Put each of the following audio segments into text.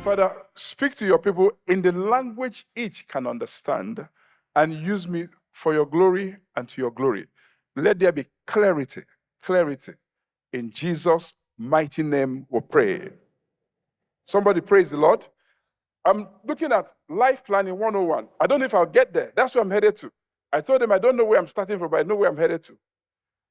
Father, speak to your people in the language each can understand and use me for your glory and to your glory. Let there be clarity. In Jesus' mighty name we pray. Somebody praise the Lord. I'm looking at life planning 101. I don't know if I'll get there. That's where I'm headed to. I told them I don't know where I'm starting from, but I know where I'm headed to.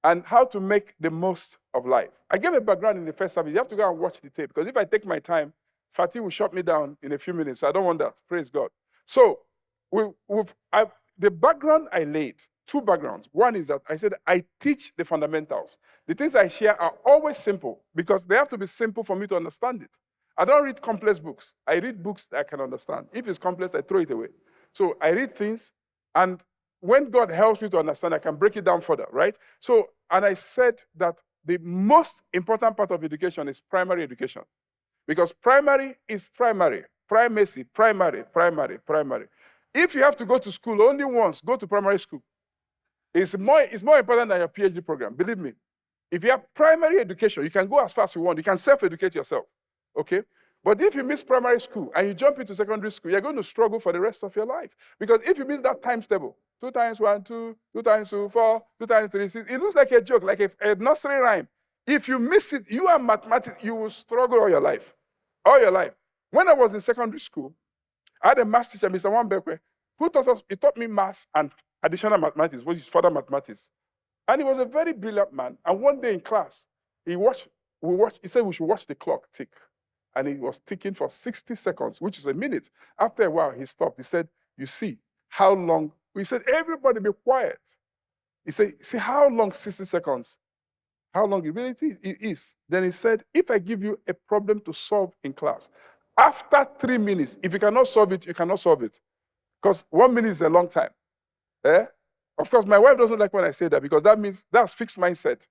And how to make the most of life. I gave a background in the first service. You have to go and watch the tape, because if I take my time, Fatih will shut me down in a few minutes. I don't want that. Praise God. So, the background I laid, two backgrounds. One is that I said I teach the fundamentals. The things I share are always simple, because they have to be simple for me to understand it. I don't read complex books. I read books that I can understand. If it's complex, I throw it away. So I read things, and when God helps me to understand, I can break it down further, right? So, and I said that the most important part of education is primary education. Because primary is primary. Primacy, primary. If you have to go to school only once, go to primary school. It's more important than your PhD program, believe me. If you have primary education, you can go as fast as you want. You can self-educate yourself, okay? But if you miss primary school and you jump into secondary school, you're going to struggle for the rest of your life. Because if you miss that times table, 2 times 1, 2, 2 times 2, 4, 2 times 3, 6, it looks like a joke, like a nursery rhyme. If you miss it, you are mathematics, you will struggle all your life. All your life. When I was in secondary school, I had a math teacher, Mr. Wambekwe, who taught me maths and additional mathematics, which is further mathematics. And he was a very brilliant man. And one day in class, he said we should watch the clock tick. And he was ticking for 60 seconds, which is a minute. After a while, he stopped. He said, you see how long? He said, everybody be quiet. He said, see how long 60 seconds? How long it really is. Then he said, if I give you a problem to solve in class, after 3 minutes, if you cannot solve it, you cannot solve it. Because 1 minute is a long time. Of course, my wife doesn't like when I say that, because that means that's fixed mindset.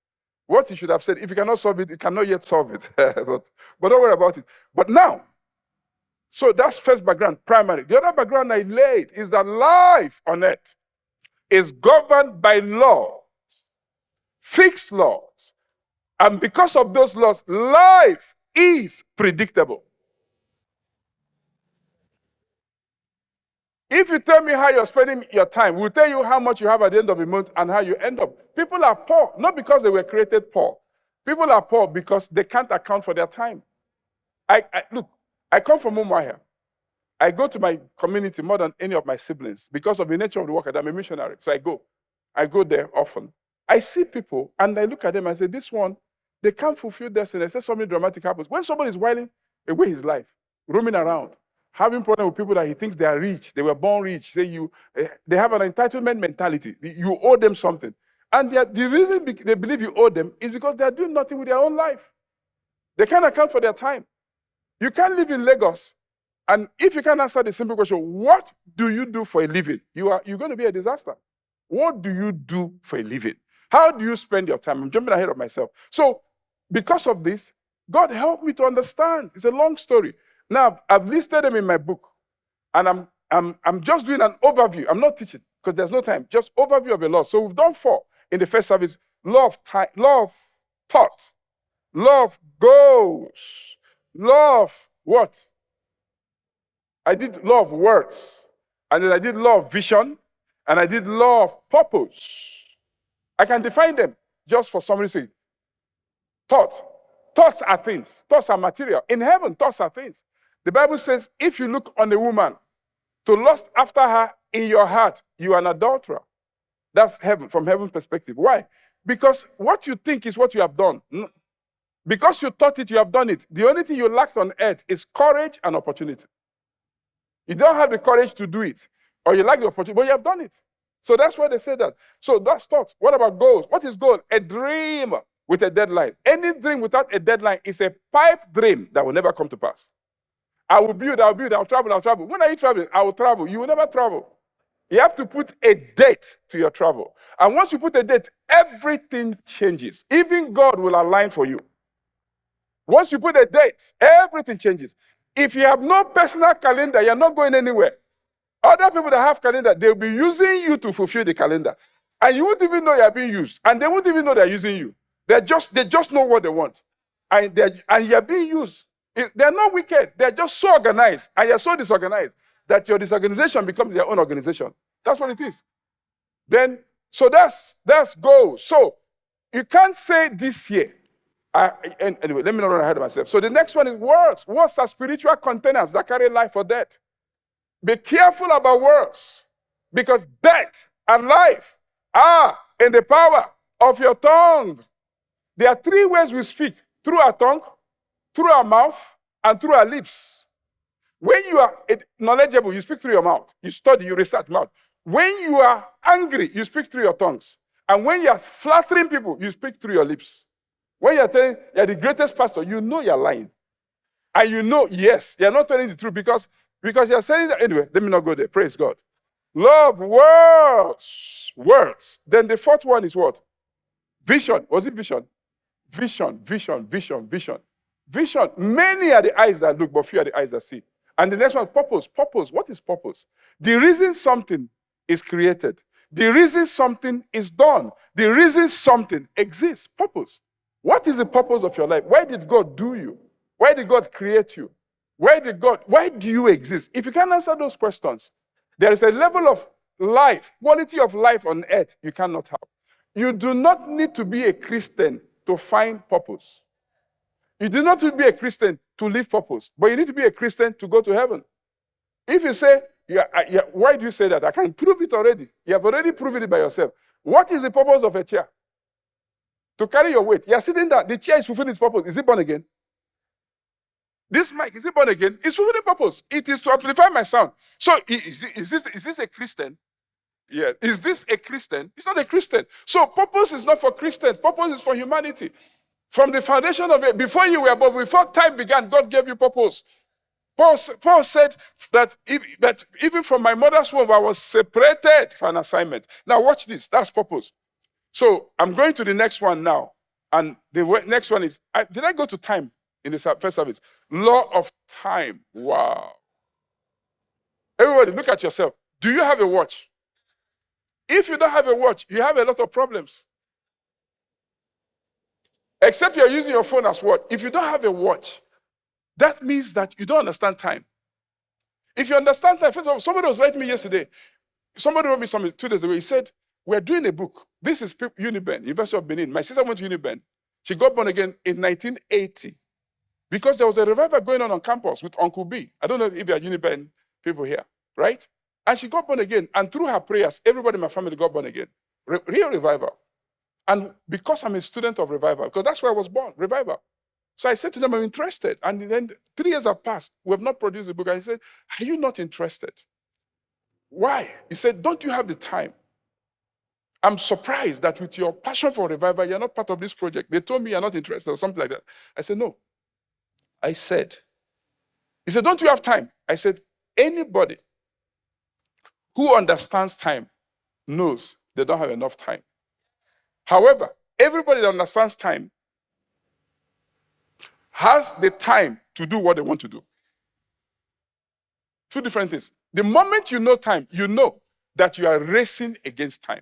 What he should have said, if you cannot solve it, you cannot yet solve it. but don't worry about it. But now, so that's first background, primary. The other background I laid is that life on earth is governed by law, fixed laws. And because of those laws, life is predictable. If you tell me how you're spending your time, we'll tell you how much you have at the end of the month and how you end up. People are poor, not because they were created poor. People are poor because they can't account for their time. Look, I come from Umuahia. I go to my community more than any of my siblings because of the nature of the work. I'm a missionary, so I go there often. I see people, and I look at them and say, this one, they can't fulfill destiny. I say something dramatic happens. When somebody is whiling away his life, roaming around, having problem with people that he thinks they are rich, they were born rich, they have an entitlement mentality. You owe them something. And the reason they believe you owe them is because they are doing nothing with their own life. They can't account for their time. You can't live in Lagos, and if you can't answer the simple question, what do you do for a living? You're going to be a disaster. What do you do for a living? How do you spend your time? I'm jumping ahead of myself. So, because of this, God helped me to understand. It's a long story. Now, I've listed them in my book, and I'm just doing an overview. I'm not teaching, because there's no time. Just overview of the law. So we've done 4 in the first service. Law of time, law of thought, law of goals, law of what? I did law of words, and then I did law of vision, and I did law of purpose. I can define them just for some reason. Thought. Thoughts are things. Thoughts are material. In heaven, thoughts are things. The Bible says, if you look on a woman to lust after her in your heart, you are an adulterer. That's heaven, from heaven's perspective. Why? Because what you think is what you have done. Because you thought it, you have done it. The only thing you lacked on earth is courage and opportunity. You don't have the courage to do it, or you lack the opportunity, but you have done it. So that's why they say that. So that's thoughts. What about goals? What is goal? A dream with a deadline. Any dream without a deadline is a pipe dream that will never come to pass. I'll travel. When are you traveling? I will travel. You will never travel. You have to put a date to your travel. And once you put a date, everything changes. Even God will align for you. Once you put a date, everything changes. If you have no personal calendar, you're not going anywhere. Other people that have calendar, they'll be using you to fulfill the calendar. And you won't even know you're being used. And they won't even know they're using you. They just know what they want. And you're being used. They're not wicked. They're just so organized. And you're so disorganized that your disorganization becomes their own organization. That's what it is. Then, so that's goal. So you can't say this year. Anyway, let me not run ahead of myself. So the next one is words. Words are spiritual containers that carry life or death. Be careful about words, because death and life are in the power of your tongue. There are 3 ways we speak: through our tongue, through our mouth, and through our lips. When you are knowledgeable, you speak through your mouth. You study, you research mouth. When you are angry, you speak through your tongues. And when you are flattering people, you speak through your lips. When you're telling you're the greatest pastor, you know you're lying. And you know, yes, you're not telling the truth because you're saying that. Anyway, let me not go there. Praise God. Love, words. Words. Then the 4th one is what? Vision. Was it vision? Vision, vision, vision, vision. Vision. Many are the eyes that look, but few are the eyes that see. And the next one, purpose. Purpose. What is purpose? The reason something is created. The reason something is done. The reason something exists. Purpose. What is the purpose of your life? Why did God do you? Why did God create you? Why do you exist? If you can't answer those questions, there is a level of life, quality of life on earth you cannot have. You do not need to be a Christian to find purpose. You do not need to be a Christian to live purpose, but you need to be a Christian to go to heaven. If you say, why do you say that? I can prove it already. You have already proven it by yourself. What is the purpose of a chair? To carry your weight. You are sitting down. The chair is fulfilling its purpose. Is it born again? This mic, is it born again? It's fulfilling purpose. It is to amplify my sound. So is this a Christian? Yeah. Is this a Christian? It's not a Christian. So purpose is not for Christians. Purpose is for humanity. From the foundation of it, before you were born, before time began, God gave you purpose. Paul said that even from my mother's womb, I was separated for an assignment. Now watch this. That's purpose. So I'm going to the next one now. And the next one is, did I go to time in the first service? Law of time. Wow. Everybody, look at yourself. Do you have a watch? If you don't have a watch, you have a lot of problems. Except you're using your phone as what? If you don't have a watch, that means that you don't understand time. If you understand time, first of all, somebody was writing me yesterday. Somebody wrote me something 2 days ago. He said, we're doing a book. This is Uniben, University of Benin. My sister went to Uniben. She got born again in 1980 because there was a revival going on campus with Uncle B. I don't know if you are Uniben people here, right? And she got born again. And through her prayers, everybody in my family got born again. Real revival. And because I'm a student of revival, because that's where I was born, revival. So I said to them, I'm interested. And then 3 years have passed. We have not produced a book. And he said, are you not interested? Why? He said, don't you have the time? I'm surprised that with your passion for revival, you're not part of this project. They told me you're not interested or something like that. I said, no. I said, he said, don't you have time? I said, anybody who understands time knows they don't have enough time. However, everybody that understands time has the time to do what they want to do. 2 different things. The moment you know time, you know that you are racing against time.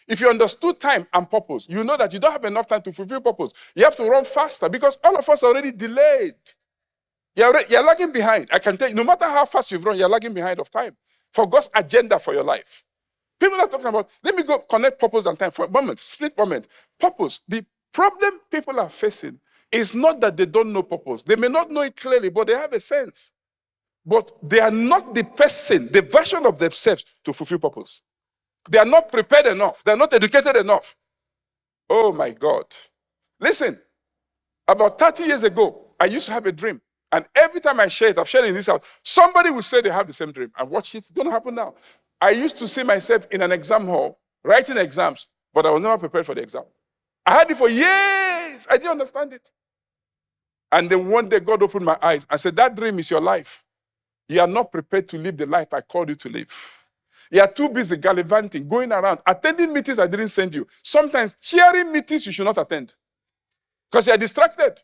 If you understood time and purpose, you know that you don't have enough time to fulfill purpose. You have to run faster because all of us are already delayed. You're lagging behind. I can tell you, no matter how fast you've run, you're lagging behind of time for God's agenda for your life. People are talking about, let me go connect purpose and time for a moment, split moment. Purpose. The problem people are facing is not that they don't know purpose. They may not know it clearly, but they have a sense. But they are not the person, the version of themselves to fulfill purpose. They are not prepared enough. They are not educated enough. Oh my God. Listen, about 30 years ago, I used to have a dream. And every time I share it, I've shared it in this house, somebody will say they have the same dream. And watch it, it's going to happen now. I used to see myself in an exam hall, writing exams, but I was never prepared for the exam. I had it for years. I didn't understand it. And then one day, God opened my eyes and said, that dream is your life. You are not prepared to live the life I called you to live. You are too busy gallivanting, going around, attending meetings I didn't send you. Sometimes cheering meetings you should not attend because you are distracted.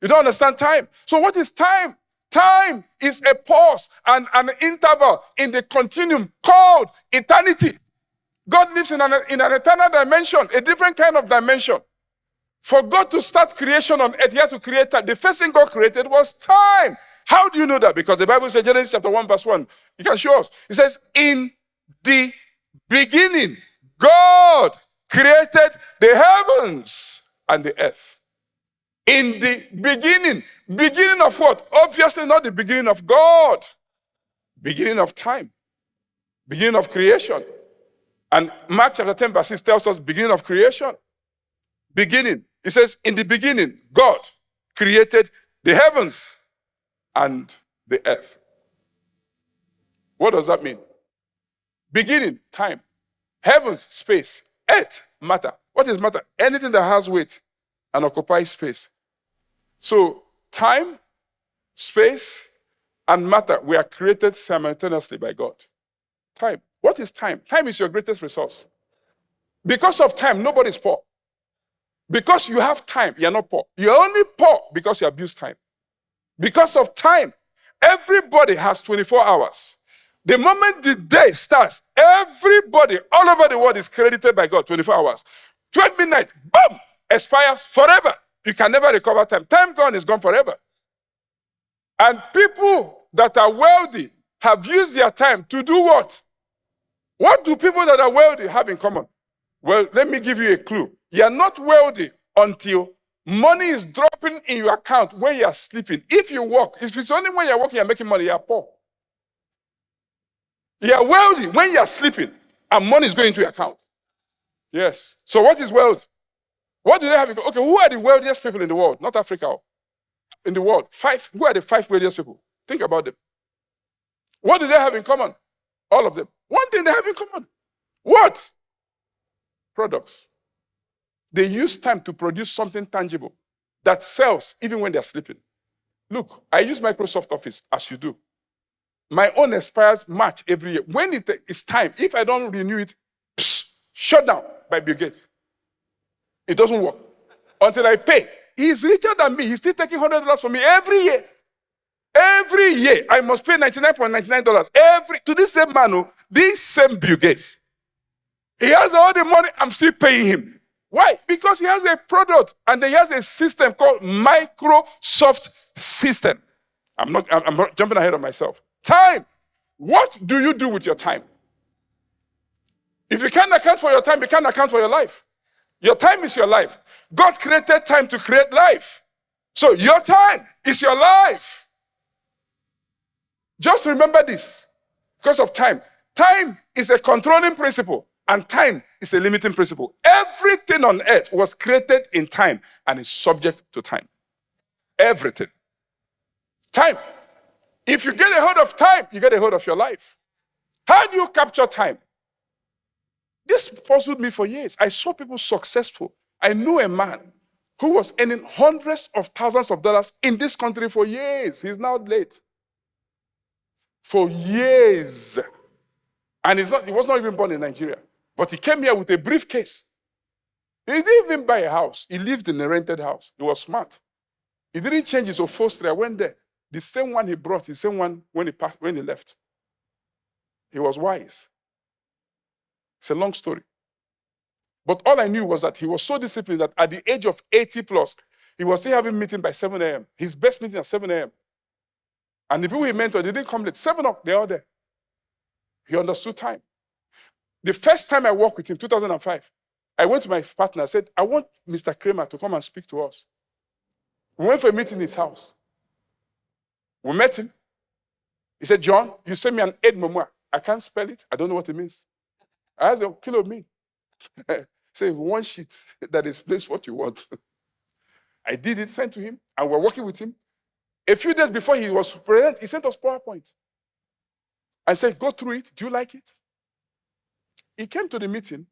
You don't understand time. So what is time? Time is a pause and an interval in the continuum called eternity. God lives in an eternal dimension, a different kind of dimension. For God to start creation on earth, he had to create time. The first thing God created was time. How do you know that? Because the Bible says, Genesis chapter 1, verse 1. You can show us. It says, in the beginning, God created the heavens and the earth. In the beginning. Beginning of what? Obviously not the beginning of God. Beginning of time. Beginning of creation. And Mark chapter 10, verse 6 tells us beginning of creation. Beginning. It says, in the beginning, God created the heavens and the earth. What does that mean? Beginning, time. Heavens, space. Earth, matter. What is matter? Anything that has weight and occupies space. So, time, space, and matter were created simultaneously by God. Time. What is time? Time is your greatest resource. Because of time, nobody's poor. Because you have time, you're not poor. You're only poor because you abuse time. Because of time, everybody has 24 hours. The moment the day starts, everybody all over the world is credited by God 24 hours. 12 midnight, boom, expires forever. You can never recover time. Time gone is gone forever. And people that are wealthy have used their time to do what? What do people that are wealthy have in common? Well, let me give you a clue. You're not wealthy until money is dropping in your account when you're sleeping. If you work, if it's only when you're working, you're making money, you're poor. You're wealthy when you're sleeping and money is going into your account. Yes. So what is wealth? What do they have? Okay, who are the wealthiest people in the world? Not Africa. In the world. Who are the 5 wealthiest people? Think about them. What do they have in common? All of them. One thing they have in common. What? Products. They use time to produce something tangible that sells even when they're sleeping. Look, I use Microsoft Office as you do. My own expires March every year. When it is time, if I don't renew it, shut down by Bill Gates. It doesn't work until I pay. He's richer than me. He's still taking $100 from me every year. Every year, I must pay $99.99. To this same man, this same Bill Gates. He has all the money, I'm still paying him. Why? Because he has a product and he has a system called Microsoft System. I'm not jumping ahead of myself. Time. What do you do with your time? If you can't account for your time, you can't account for your life. Your time is your life. God created time to create life. So your time is your life. Just remember this. Because of time. Time is a controlling principle and time is a limiting principle. Everything on earth was created in time and is subject to time. Everything. Time. If you get a hold of time, you get a hold of your life. How do you capture time? This puzzled me for years. I saw people successful. I knew a man who was earning hundreds of thousands of dollars in this country for years. He's now late. For years. And he was not even born in Nigeria. But he came here with a briefcase. He didn't even buy a house. He lived in a rented house. He was smart. He didn't change his upholstery. I went there. The same one he brought, the same one when he left. He was wise. It's a long story. But all I knew was that he was so disciplined that at the age of 80 plus, he was still having meeting by 7 a.m. His best meeting at 7 a.m. And the people he mentored, they didn't come late. 7 o'clock, they're all there. He understood time. The first time I worked with him, 2005, I went to my partner and said, I want Mr. Kramer to come and speak to us. We went for a meeting in his house. We met him. He said, John, you sent me an aide memoir. I can't spell it. I don't know what it means. I asked him, kilo me. Say one sheet that explains what you want. I did it, sent to him, and we're working with him. A few days before he was present, he sent us PowerPoint. I said, go through it. Do you like it? He came to the meeting.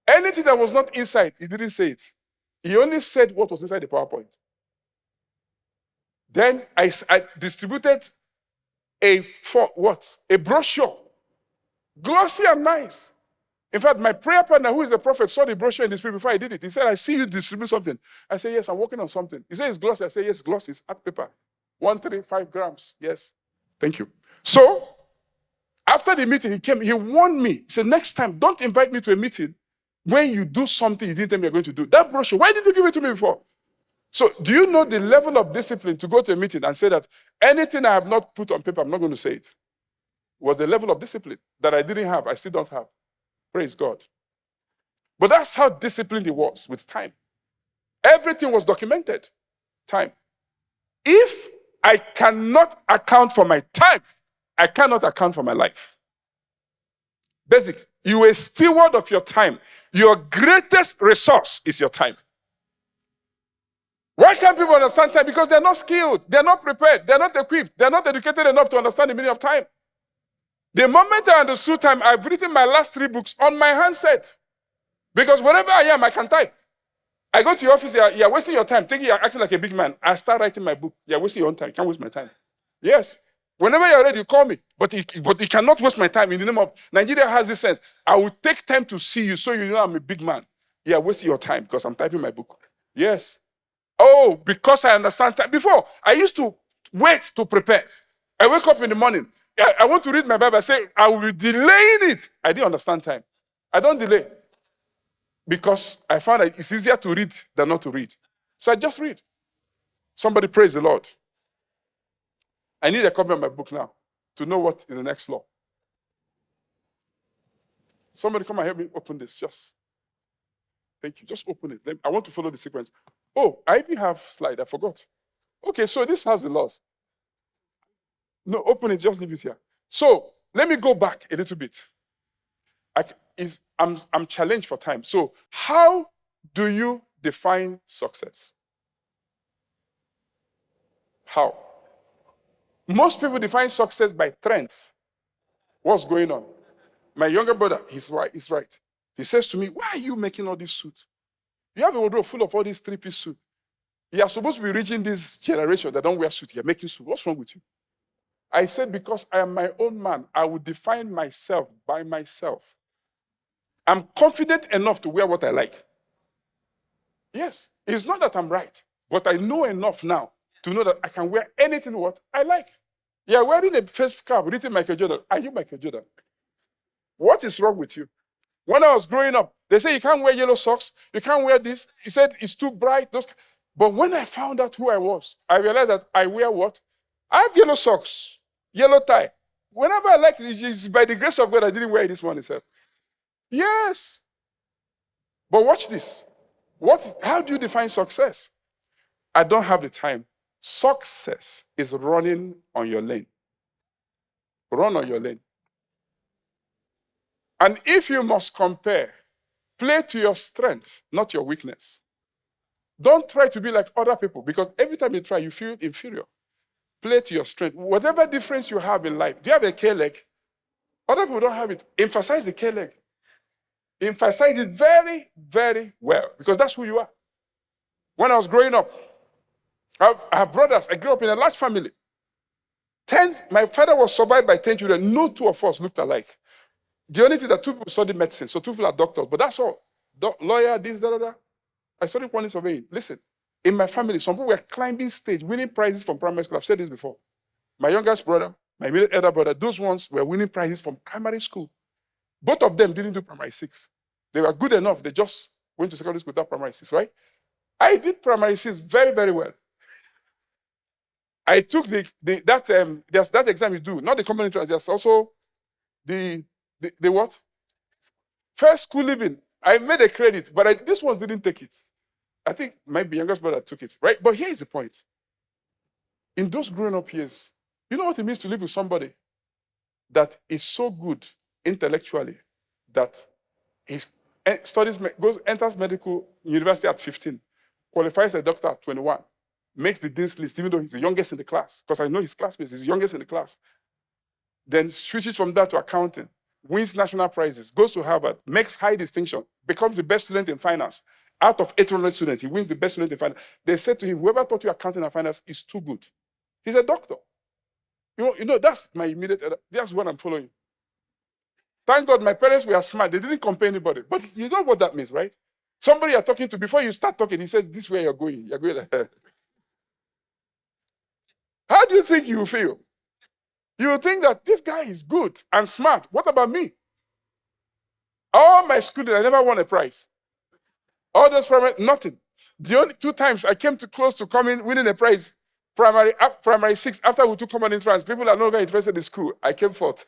Anything that was not inside, he didn't say it. He only said what was inside the PowerPoint. Then I distributed a brochure. Glossy and nice. In fact, my prayer partner, who is a prophet, saw the brochure in the spirit before I did it. He said, I see you distribute something. I said, yes, I'm working on something. He said, it's glossy. I said, yes, glossy. It's art paper. 135 grams. Yes. Thank you. So, after the meeting, he came. He warned me. He said, next time, don't invite me to a meeting when you do something you didn't tell me you're going to do. That brochure, why did you give it to me before? So do you know the level of discipline to go to a meeting and say that anything I have not put on paper, I'm not going to say it? Was the level of discipline that I didn't have, I still don't have. Praise God. But that's how disciplined it was with time. Everything was documented. Time. If I cannot account for my time, I cannot account for my life. Basics. You are a steward of your time. Your greatest resource is your time. Why can't people understand time? Because they're not skilled, they're not prepared, they're not equipped, they're not educated enough to understand the meaning of time. The moment I understood time, I've written my last 3 books on my handset. Because wherever I am, I can type. I go to your office, you're wasting your time, thinking you're acting like a big man. I start writing my book. You're wasting your own time. You can't waste my time. Yes. Whenever you're ready, you call me. But you cannot waste my time in the name of... Nigeria has this sense. I will take time to see you so you know I'm a big man. You're wasting your time because I'm typing my book. Yes. Oh, because I understand time. Before, I used to wait to prepare. I wake up in the morning. I want to read my Bible. I say, I will be delaying it. I didn't understand time. I don't delay. Because I found that it's easier to read than not to read. So I just read. Somebody praise the Lord. I need a copy of my book now to know what is the next law. Somebody come and help me open this. Just. Thank you. Just open it. I want to follow the sequence. Oh, I even have slide. I forgot. Okay, so this has the laws. No, open it. Just leave it here. So let me go back a little bit. I'm challenged for time. So how do you define success? How? Most people define success by trends. What's going on? My younger brother, he's right. He says to me, why are you making all these suits? You have a wardrobe full of all these 3-piece suits. You are supposed to be reaching this generation that don't wear suits. You're making suits. What's wrong with you? I said, because I am my own man, I will define myself by myself. I'm confident enough to wear what I like. Yes. It's not that I'm right, but I know enough now to know that I can wear anything what I like. You're wearing a face cap written Michael Jordan. Are you Michael Jordan? What is wrong with you? When I was growing up, they say you can't wear yellow socks. You can't wear this. He said it's too bright. But when I found out who I was, I realized that I wear what? I have yellow socks, yellow tie. Whenever I like it, it's by the grace of God I didn't wear it this morning, sir. Yes. But watch this. How do you define success? I don't have the time. Success is running on your lane. Run on your lane. And if you must compare, play to your strength, not your weakness. Don't try to be like other people, because every time you try, you feel inferior. Play to your strength. Whatever difference you have in life, do you have a K-leg? Other people don't have it. Emphasize the K-leg. Emphasize it very, very well, because that's who you are. When I was growing up, I have brothers. I grew up in a large family. My father was survived by 10 children. No 2 of us looked alike. The only thing is that 2 people studied medicine, so 2 people are doctors, but that's all. Lawyer, this, that. I studied quantity surveying. Listen, in my family, some people were climbing stage, winning prizes from primary school. I've said this before. My youngest brother, my middle elder brother, those ones were winning prizes from primary school. Both of them didn't do primary 6. They were good enough. They just went to secondary school without primary 6, right? I did primary 6 very, very well. I took there's that exam you do, not the common entrance. There's also the what? First school living. I made a credit, but this ones didn't take it. I think my youngest brother took it, right? But here is the point. In those growing up years, you know what it means to live with somebody that is so good intellectually that he enters medical university at 15, qualifies a doctor at 21, makes the dean's list, even though he's the youngest in the class, because I know his classmates, he's the youngest in the class. Then switches from that to accounting, wins national prizes, goes to Harvard, makes high distinction, becomes the best student in finance. Out of 800 students, he wins the best student in finance. They said to him, whoever taught you accounting and finance is too good. He's a doctor. You know, that's my immediate, that's what I'm following. Thank God my parents were smart. They didn't compare anybody. But you know what that means, right? Somebody you're talking to, before you start talking, he says, this way you're going. You're going like, how do you think you will feel? You will think that this guy is good and smart. What about me? All my schooling, I never won a prize. All those primary, nothing. The only 2 times I came too close to winning a prize, primary 6, after we took common entrance, people are no longer interested in school. I came forth.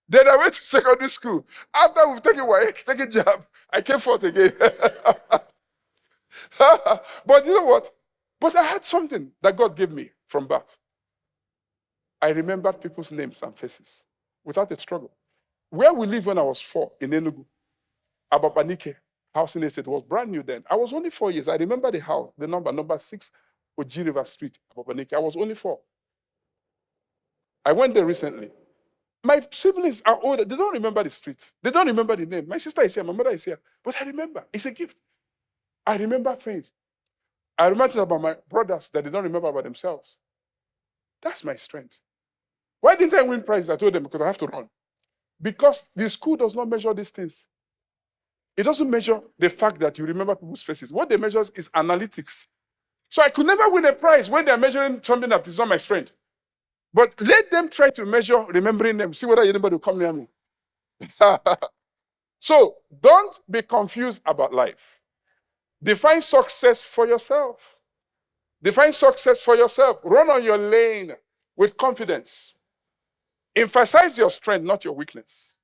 Then I went to secondary school. After we've taken job, I came forth again. But you know what? But I had something that God gave me from birth. I remembered people's names and faces without a struggle. Where we lived when I was 4 in Enugu, Ababanike housing estate was brand new then. I was only 4 years. I remember the house, the number 6, Oji River Street, Ababanike. I was only 4. I went there recently. My siblings are older. They don't remember the street. They don't remember the name. My sister is here. My mother is here. But I remember. It's a gift. I remember things. I remember about my brothers that they don't remember about themselves. That's my strength. Why didn't I win prizes? I told them because I have to run. Because the school does not measure these things. It doesn't measure the fact that you remember people's faces. What they measure is analytics. So I could never win a prize when they're measuring something that is not my strength. But let them try to measure remembering them. See whether anybody will come near me. So don't be confused about life. Define success for yourself. Define success for yourself. Run on your lane with confidence. Emphasize your strength, not your weakness.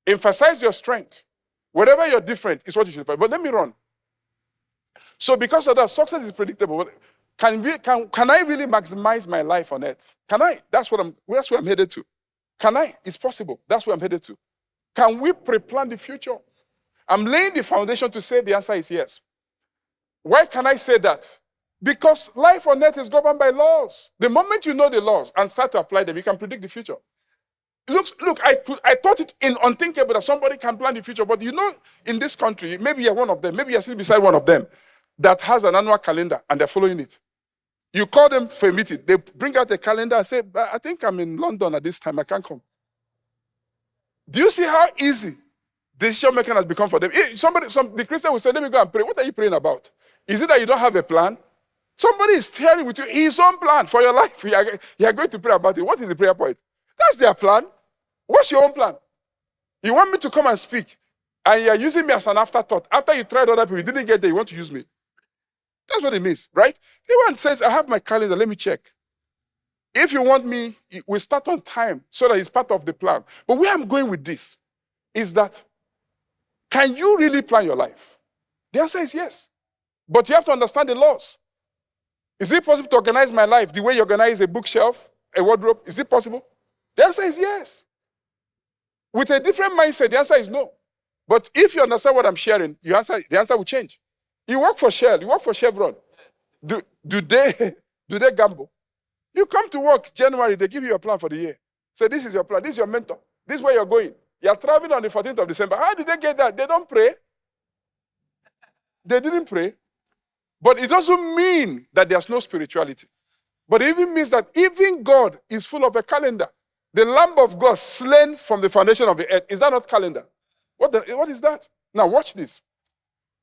Emphasize your strength. Whatever you're different is what you should find. But let me run. So because of that, success is predictable. But can I really maximize my life on earth? Can I? That's where I'm headed to. Can I? It's possible. That's where I'm headed to. Can we pre-plan the future? I'm laying the foundation to say the answer is yes. Why can I say that? Because life on earth is governed by laws. The moment you know the laws and start to apply them, you can predict the future. Look, I thought it unthinkable that somebody can plan the future, but you know, in this country, maybe you're one of them, maybe you're sitting beside one of them that has an annual calendar and they're following it. You call them for a meeting, they bring out a calendar and say, I think I'm in London at this time, I can't come. Do you see how easy decision making has become for them? The Christian will say, let me go and pray. What are you praying about? Is it that you don't have a plan? Somebody is sharing with you his own plan for your life. You are going to pray about it. What is the prayer point? That's their plan. What's your own plan? You want me to come and speak, and you're using me as an afterthought. After you tried other people, you didn't get there, you want to use me. That's what it means, right? The one says, I have my calendar, let me check. If you want me, we start on time so that it's part of the plan. But where I'm going with this is that, can you really plan your life? The answer is yes. But you have to understand the laws. Is it possible to organize my life the way you organize a bookshelf, a wardrobe? Is it possible? The answer is yes. With a different mindset, the answer is no. But if you understand what I'm sharing, the answer will change. You work for Shell, you work for Chevron. Do they gamble? You come to work January, they give you a plan for the year. Say, this is your plan, this is your mentor, this is where you're going. You're traveling on the 14th of December. How did they get that? They don't pray. They didn't pray. But it doesn't mean that there's no spirituality. But it even means that even God is full of a calendar. The Lamb of God slain from the foundation of the earth. Is that not calendar? What is that? Now watch this.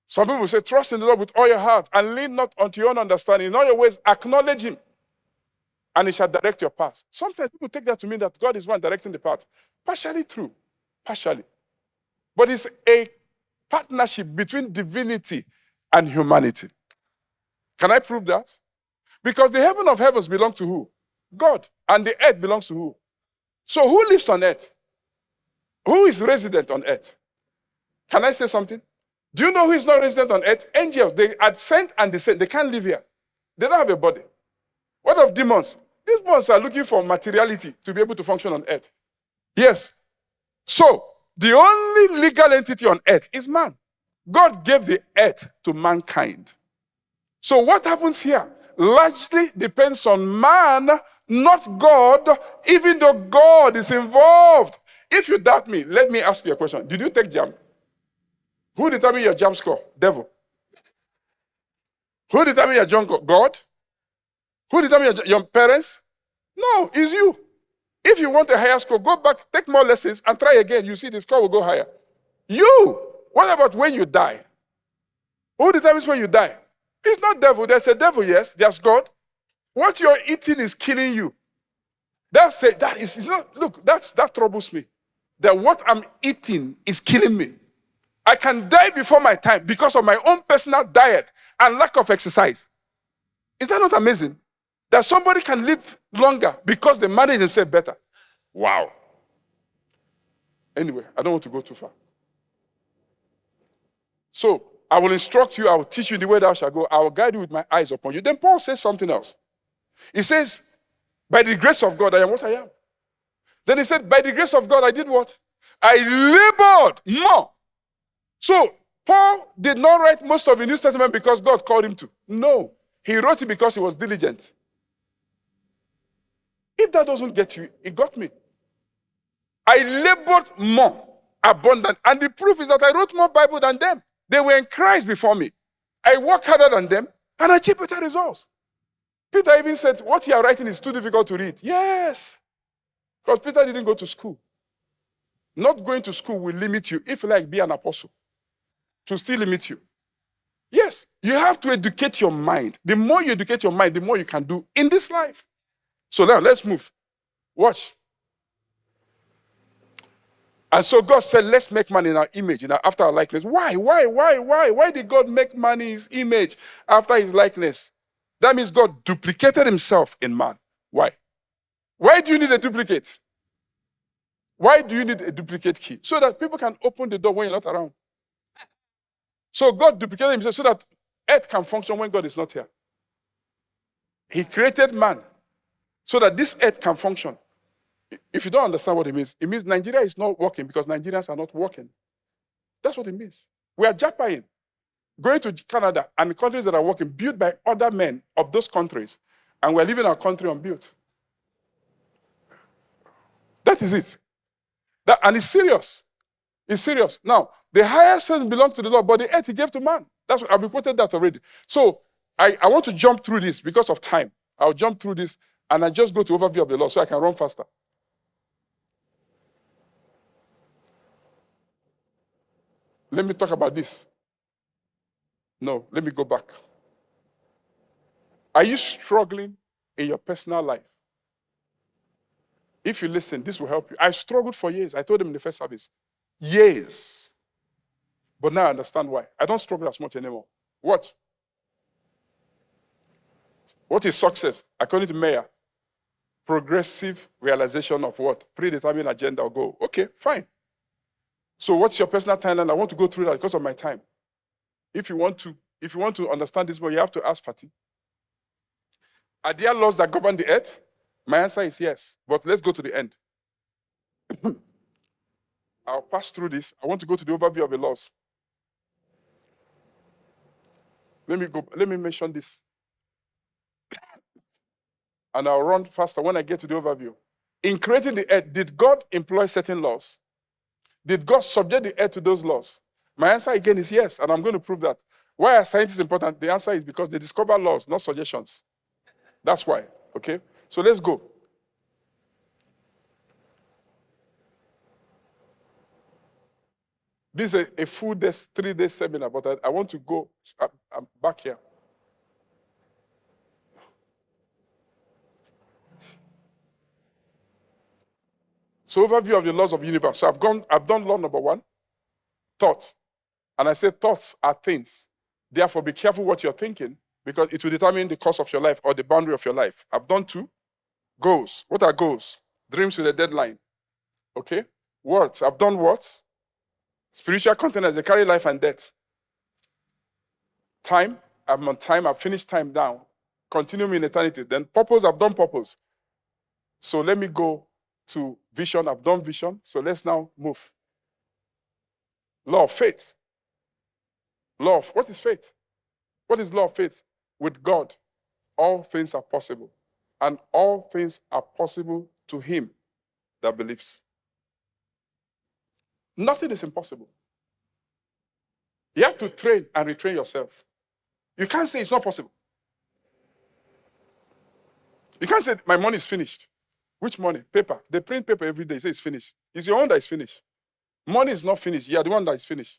Some people say, trust in the Lord with all your heart and lean not unto your own understanding. In all your ways, acknowledge him, and he shall direct your paths. Sometimes people take that to mean that God is one directing the path. Partially true. Partially. But it's a partnership between divinity and humanity. Can I prove that? Because the heaven of heavens belongs to who? God. And the earth belongs to who? So who lives on earth? Who is resident on earth? Can I say something? Do you know who is not resident on earth? Angels. They ascend and descend. They can't live here. They don't have a body. What of demons? These ones are looking for materiality to be able to function on earth. Yes. So, the only legal entity on earth is man. God gave the earth to mankind. So what happens here largely depends on man, not God, even though God is involved. If you doubt me, let me ask you a question. Did you take JAMB? Who determined your JAMB score? Devil. Who determined your JAMB score? God. Who determined your parents? No, it's you. If you want a higher score, go back, take more lessons, and try again. You see the score will go higher. You. What about when you die? Who determines when you die? It's not devil. There's a devil, yes. There's God. What you're eating is killing you. That troubles me. that what I'm eating is killing me. I can die before my time because of my own personal diet and lack of exercise. Is that not amazing? That somebody can live longer because they manage themselves better. Wow. Anyway, I don't want to go too far. So, I will instruct you, I will teach you the way thou shalt go, I will guide you with my eyes upon you. Then Paul says something else. He says, by the grace of God, I am what I am. Then he said, by the grace of God, I did what? I labored more. So, Paul did not write most of the New Testament because God called him to. No. He wrote it because he was diligent. If that doesn't get you, it got me. I labored more, abundant. And the proof is that I wrote more Bible than them. They were in Christ before me. I worked harder than them and achieved better results. Peter even said, what you are writing is too difficult to read. Yes. Because Peter didn't go to school. Not going to school will limit you, if you like, be an apostle. To still limit you. Yes. You have to educate your mind. The more you educate your mind, the more you can do in this life. So now, let's move. Watch. And so God said, let's make man in our image, after our likeness. Why? Why did God make man in his image after his likeness? That means God duplicated himself in man. Why? Why do you need a duplicate? Why do you need a duplicate key? So that people can open the door when you're not around. So God duplicated himself so that earth can function when God is not here. He created man so that this earth can function. If you don't understand what it means Nigeria is not working because Nigerians are not working. That's what it means. We are japping, going to Canada and countries that are working, built by other men of those countries, and we're leaving our country unbuilt. That is it. And it's serious. It's serious. Now, the highest heaven belongs to the Lord, but the earth he gave to man. That's what I've reported that already. So I want to jump through this because of time. I'll jump through this and I just go to overview of the law so I can run faster. Let me talk about this. No, let me go back. Are you struggling in your personal life? If you listen, this will help you. I struggled for years. I told them in the first service. Years. But now I understand why. I don't struggle as much anymore. What? What is success? According to Mayer, progressive realization of what? Predetermined agenda or goal. Okay, fine. So what's your personal timeline? I want to go through that because of my time. If you want to understand this more, you have to ask Fatih. Are there laws that govern the earth? My answer is yes. But let's go to the end. I'll pass through this. I want to go to the overview of the laws. Let me mention this. And I'll run faster when I get to the overview. In creating the earth, did God employ certain laws? Did God subject the earth to those laws? My answer again is yes, and I'm going to prove that. Why are scientists important? The answer is because they discover laws, not suggestions. That's why, okay? So let's go. This is a full day, 3-day seminar, but I want to go. I'm back here. So overview of the laws of the universe. So I've done law number 1, thought. And I said thoughts are things. Therefore, be careful what you're thinking because it will determine the course of your life or the boundary of your life. I've done 2. Goals. What are goals? Dreams with a deadline. Okay? Words. I've done words. Spiritual containers, they carry life and death. Time. I'm on time. I've finished time down. Continuum in eternity. Then purpose. I've done purpose. So let me go to vision. I've done vision. So let's now move. Law of faith. What is faith? What is law of faith? With God, all things are possible. And all things are possible to him that believes. Nothing is impossible. You have to train and retrain yourself. You can't say it's not possible. You can't say my money is finished. Which money? Paper. They print paper every day. Say it's finished. It's your own that is finished. Money is not finished. You are the one that is finished.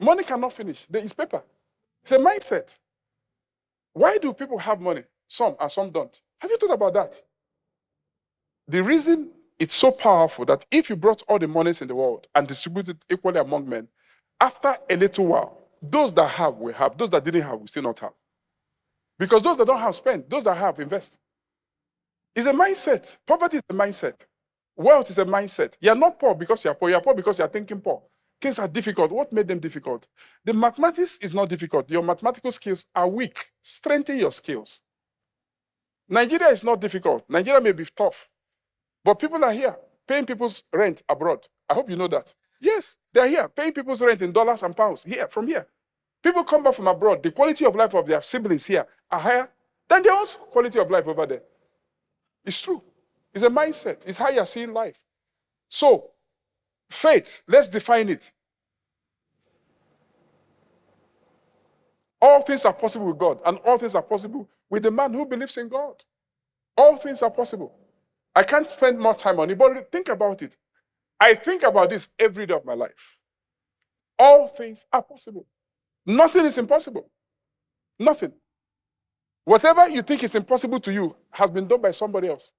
Money cannot finish. There is paper. It's a mindset. Why do people have money? Some and some don't. Have you thought about that? The reason It's so powerful that if you brought all the monies in the world and distributed equally among men, after a little while, those that have will have, those that didn't have will still not have. Because those that don't have spend, those that have invest. It's a mindset. Poverty is a mindset. Wealth is a mindset. You're not poor because you're poor. You're poor because you're thinking poor. Things are difficult. What made them difficult? The mathematics is not difficult. Your mathematical skills are weak. Strengthen your skills. Nigeria is not difficult. Nigeria may be tough. But people are here paying people's rent abroad. I hope you know that. Yes, they're here paying people's rent in dollars and pounds here, from here. People come back from abroad. The quality of life of their siblings here are higher than their own quality of life over there. It's true. It's a mindset. It's how you're seeing life. So, faith, let's define it. All things are possible with God, and all things are possible with the man who believes in God. All things are possible. I can't spend more time on it, but think about it. I think about this every day of my life. All things are possible. Nothing is impossible. Nothing. Whatever you think is impossible to you has been done by somebody else.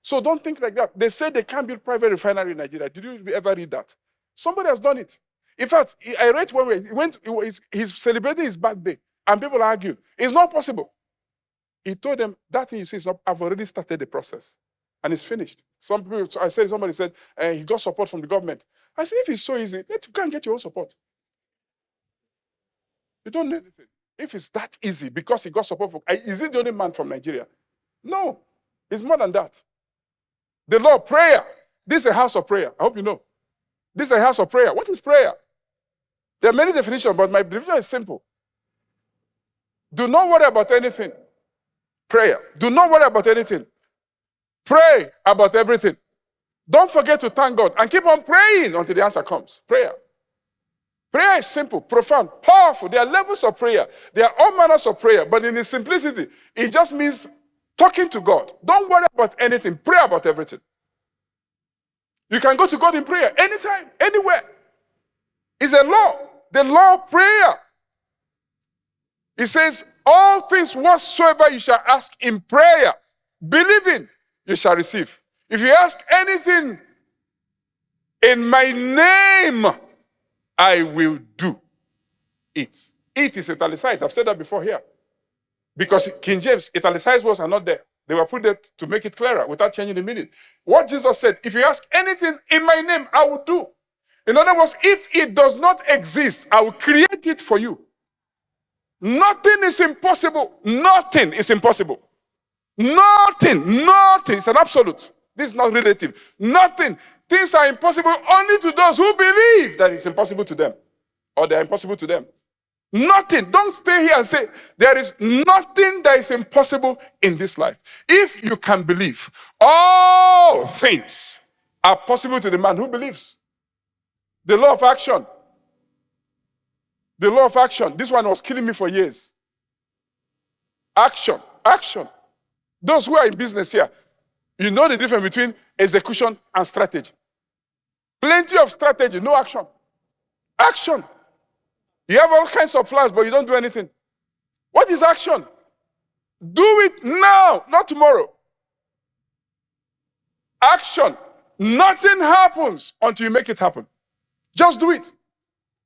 So don't think like that. They say they can't build private refinery in Nigeria. Did you ever read that? Somebody has done it. In fact, I read one way, he's celebrating his birthday, and people argue, it's not possible. He told them, that thing you see is not, I've already started the process, and it's finished. Somebody said, he got support from the government. I said, if it's so easy, you can't get your own support. You don't need anything. If it's that easy, because he got support from, is he the only man from Nigeria? No, it's more than that. The law of prayer. This is a house of prayer. I hope you know. This is a house of prayer. What is prayer? There are many definitions, but my definition is simple. Do not worry about anything. Prayer. Do not worry about anything. Pray about everything. Don't forget to thank God and keep on praying until the answer comes. Prayer. Prayer is simple, profound, powerful. There are levels of prayer. There are all manners of prayer, but in its simplicity, it just means talking to God. Don't worry about anything. Pray about everything. You can go to God in prayer anytime, anywhere. It's a law. The law of prayer. It says, all things whatsoever you shall ask in prayer, believing, you shall receive. If you ask anything in my name, I will do it. It is italicized. I've said that before here. Because King James, italicized words are not there. They were put there to make it clearer without changing the meaning. What Jesus said, if you ask anything in my name, I will do. In other words, if it does not exist, I will create it for you. Nothing is impossible. Nothing is impossible. Nothing. It's an absolute. This is not relative. Nothing. Things are impossible only to those who believe that it's impossible to them, or they're impossible to them. Nothing. Don't stay here and say, there is nothing that is impossible in this life. If you can believe, all things are possible to the man who believes. The law of action. The law of action. This one was killing me for years. Action. Those who are in business here, you know the difference between execution and strategy. Plenty of strategy, no action. Action. You have all kinds of plans, but you don't do anything. What is action? Do it now, not tomorrow. Action. Nothing happens until you make it happen. Just do it.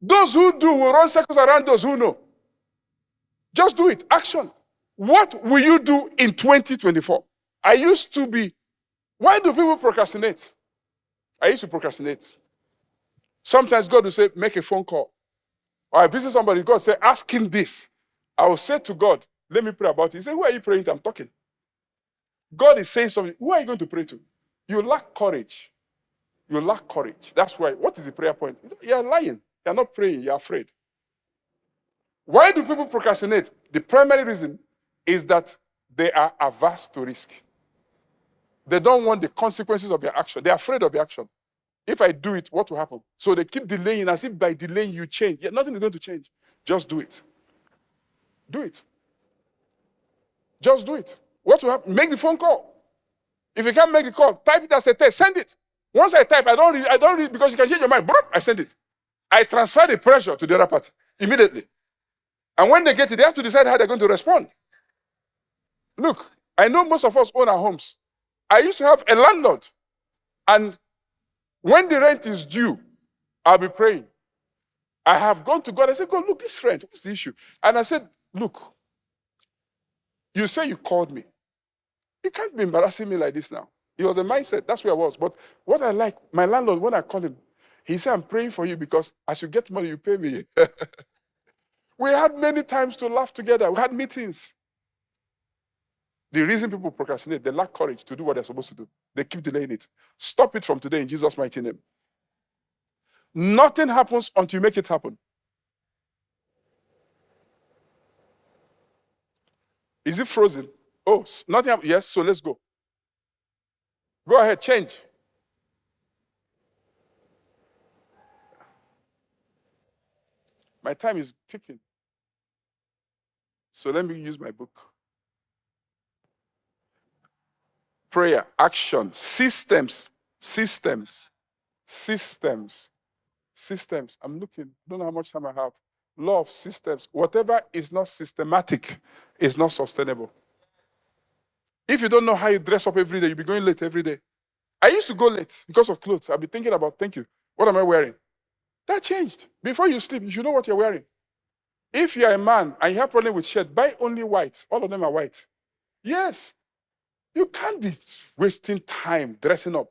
Those who do will run circles around those who know. Just do it. Action. What will you do in 2024? I used to be. Why do people procrastinate? I used to procrastinate. Sometimes God will say, make a phone call. Or I visit somebody, God say, ask him this. I will say to God, let me pray about it. He say, who are you praying to? I'm talking. God is saying something. Who are you going to pray to? You lack courage. You lack courage. That's why. What is the prayer point? You're lying. You're not praying. You're afraid. Why do people procrastinate? The primary reason is that they are averse to risk. They don't want the consequences of their action. They're afraid of the action. If I do it, what will happen? So they keep delaying, as if by delaying you change. Yeah, nothing is going to change. Just do it. Do it. Just do it. What will happen? Make the phone call. If you can't make the call, type it as a text, send it. Once I type, I don't read because you can change your mind. I send it. I transfer the pressure to the other party immediately. And when they get it, they have to decide how they're going to respond. Look, I know most of us own our homes. I used to have a landlord. And when the rent is due, I'll be praying. I have gone to God. I said, God, look, this rent, what's the issue? And I said, look, you say you called me. You can't be embarrassing me like this now. It was a mindset. That's where I was. But what I like, my landlord, when I called him, he said, I'm praying for you because as you get money, you pay me. We had many times to laugh together. We had meetings. The reason people procrastinate, they lack courage to do what they're supposed to do. They keep delaying it. Stop it from today in Jesus' mighty name. Nothing happens until you make it happen. Is it frozen? Oh, nothing happened. Yes, so let's go. Go ahead, change. My time is ticking. So let me use my book. Prayer, action, systems. I'm looking. Don't know how much time I have. Law of systems. Whatever is not systematic is not sustainable. If you don't know how you dress up every day, you'll be going late every day. I used to go late because of clothes. I'll be thinking about, thank you, what am I wearing? That changed. Before you sleep, you should know what you're wearing. If you're a man and you have problem with shirt, buy only white. All of them are white. Yes. You can't be wasting time dressing up.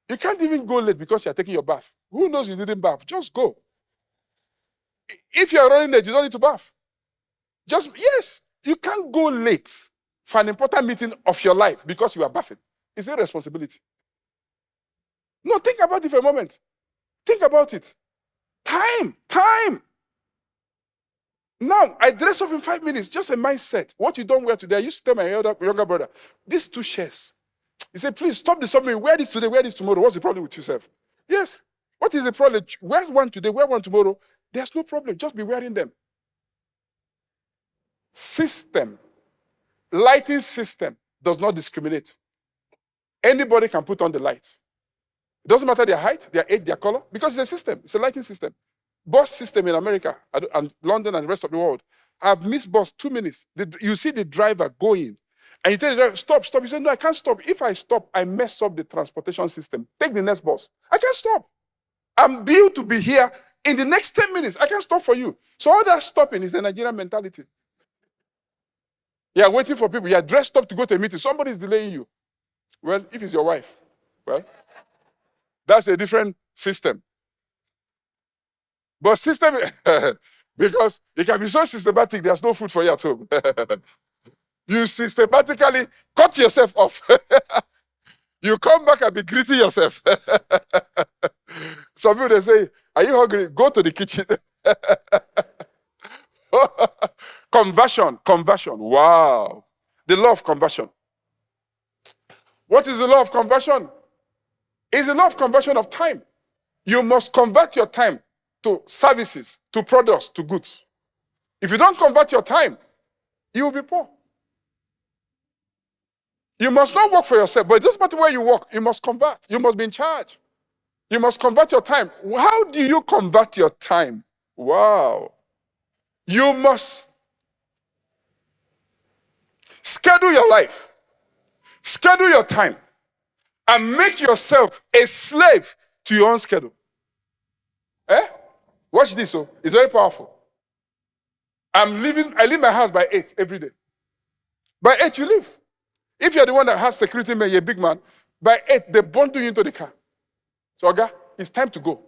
You can't even go late because you're taking your bath. Who knows you didn't bath? Just go. If you're running late, you don't need to bath. Yes, you can't go late for an important meeting of your life because you are bathing. It's a responsibility. No, think about it for a moment. Think about it. Time. Now, I dress up in 5 minutes, just a mindset. What you don't wear today, I used to tell my younger brother, these 2 shirts. He said, please stop disturbing me. Wear this today, wear this tomorrow. What's the problem with yourself? Yes. What is the problem? Wear one today, wear one tomorrow. There's no problem. Just be wearing them. System. Lighting system does not discriminate. Anybody can put on the light. It doesn't matter their height, their age, their color, because it's a system. It's a lighting system. Bus system in America and London and the rest of the world. I've missed bus 2 minutes. You see the driver going, and you tell the driver, stop. You say, no, I can't stop. If I stop, I mess up the transportation system. Take the next bus. I can't stop. I'm built to be here in the next 10 minutes. I can't stop for you. So all that stopping is a Nigerian mentality. You're waiting for people. You're dressed up to go to a meeting. Somebody's delaying you. Well, if it's your wife, well, that's a different system. But system, because it can be so systematic, there's no food for you at home. You systematically cut yourself off. You come back and be greeting yourself. Some people, they say, are you hungry? Go to the kitchen. Conversion. Wow. The law of conversion. What is the law of conversion? It's the law of conversion of time. You must convert your time to services, to products, to goods. If you don't convert your time, you will be poor. You must not work for yourself, but it doesn't matter where you work, you must convert. You must be in charge. You must convert your time. How do you convert your time? Wow. You must schedule your life, schedule your time, and make yourself a slave to your own schedule. Watch this, it's very powerful. I leave my house by 8 every day. By 8, you leave. If you're the one that has security man, you're a big man, by 8, they bundle you into the car. So, Oga, it's time to go.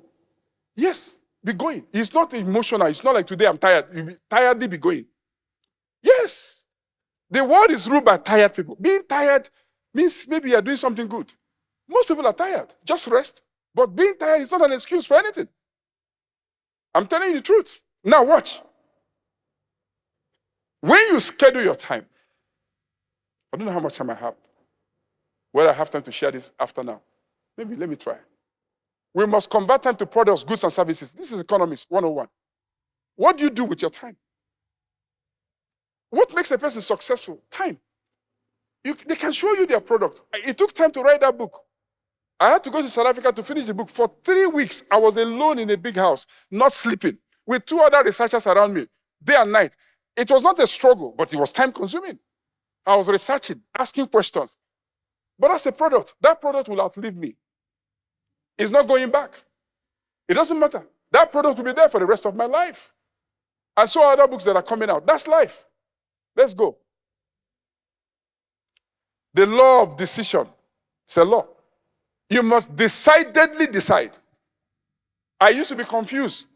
Yes, be going. It's not emotional. It's not like today I'm tired. You be tiredly be going. Yes. The world is ruled by tired people. Being tired means maybe you're doing something good. Most people are tired. Just rest. But being tired is not an excuse for anything. I'm telling you the truth. Now watch. When you schedule your time, I don't know how much time I have. Whether I have time to share this after now. Maybe let me try. We must convert time to products, goods, and services. This is Economics 101. What do you do with your time? What makes a person successful? Time. They can show you their product. It took time to write that book. I had to go to South Africa to finish the book. For 3 weeks, I was alone in a big house, not sleeping, with 2 other researchers around me, day and night. It was not a struggle, but it was time-consuming. I was researching, asking questions. But that's a product. That product will outlive me. It's not going back. It doesn't matter. That product will be there for the rest of my life. And so are other books that are coming out. That's life. Let's go. The law of decision. It's a law. You must decidedly decide. I used to be confused.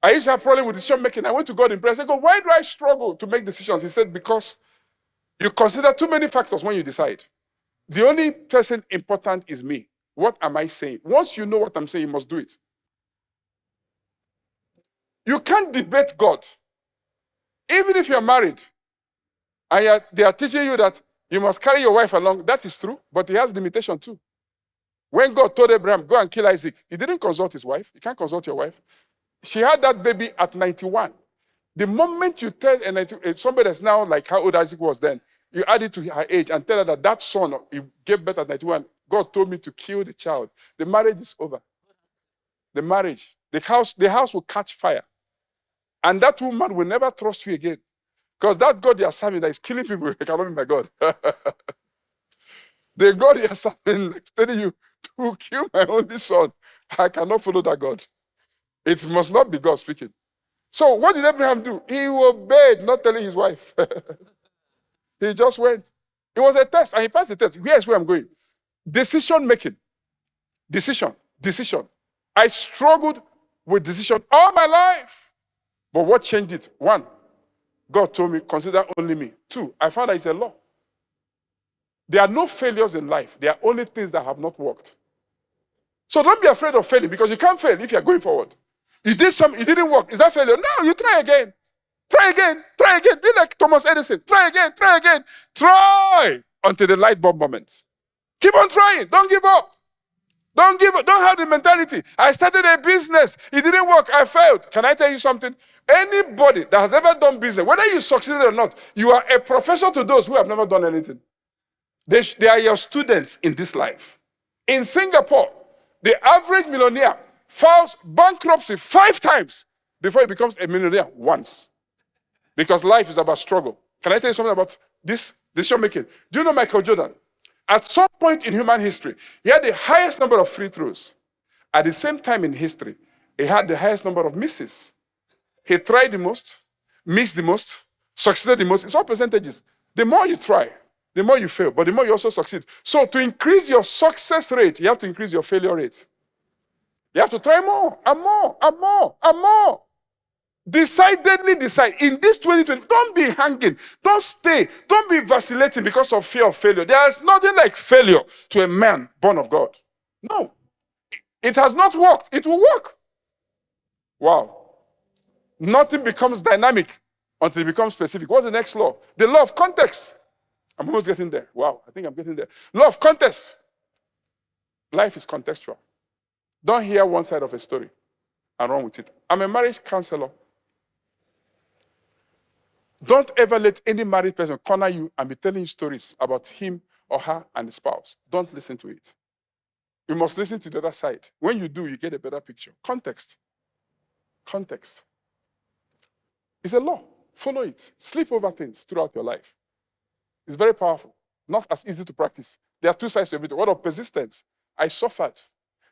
I used to have a problem with decision making. I went to God in prayer. I said, God, why do I struggle to make decisions? He said, because you consider too many factors when you decide. The only person important is me. What am I saying? Once you know what I'm saying, you must do it. You can't debate God. Even if you're married, and they are teaching you that you must carry your wife along, that is true, but he has limitation too. When God told Abraham, go and kill Isaac, he didn't consult his wife. You can't consult your wife. She had that baby at 91. The moment you tell somebody that's now like how old Isaac was then, you add it to her age and tell her that son he gave birth at 91, God told me to kill the child. The marriage is over. The marriage, the house will catch fire. And that woman will never trust you again. Because that God you are serving that is killing people, it cannot be my God. The God you are serving is telling you to kill my only son. I cannot follow that God. It must not be God speaking. So what did Abraham do? He obeyed, not telling his wife. He just went. It was a test, and he passed the test. Here's where I'm going. Decision making. Decision. I struggled with decision all my life. But what changed it? 1, God told me, consider only me. 2, I found that it's a law. There are no failures in life. There are only things that have not worked. So don't be afraid of failing, because you can't fail if you're going forward. You did something, it didn't work. Is that failure? No, you try again. Try again. Be like Thomas Edison. Try again. Try until the light bulb moment. Keep on trying. Don't give up. Don't have the mentality. I started a business. It didn't work. I failed. Can I tell you something? Anybody that has ever done business, whether you succeeded or not, you are a professor to those who have never done anything. They are your students in this life. In Singapore, the average millionaire files bankruptcy 5 times before he becomes a millionaire once. Because life is about struggle. Can I tell you something about this decision making? Do you know Michael Jordan? At some point in human history, he had the highest number of free throws. At the same time in history, he had the highest number of misses. He tried the most, missed the most, succeeded the most. It's all percentages. The more you try, the more you fail, but the more you also succeed. So to increase your success rate, you have to increase your failure rate. You have to try more and more. Decidedly decide. In this 2020, don't be hanging. Don't stay. Don't be vacillating because of fear of failure. There is nothing like failure to a man born of God. No. It has not worked. It will work. Wow. Nothing becomes dynamic until it becomes specific. What's the next law? The law of context. I'm almost getting there. Wow, I think I'm getting there. Law of context. Life is contextual. Don't hear one side of a story and run with it. I'm a marriage counselor. Don't ever let any married person corner you and be telling you stories about him or her and the spouse. Don't listen to it. You must listen to the other side. When you do, you get a better picture. Context. It's a law. Follow it. Sleep over things throughout your life. It's very powerful. Not as easy to practice. There are 2 sides to everything. What of persistence? I suffered.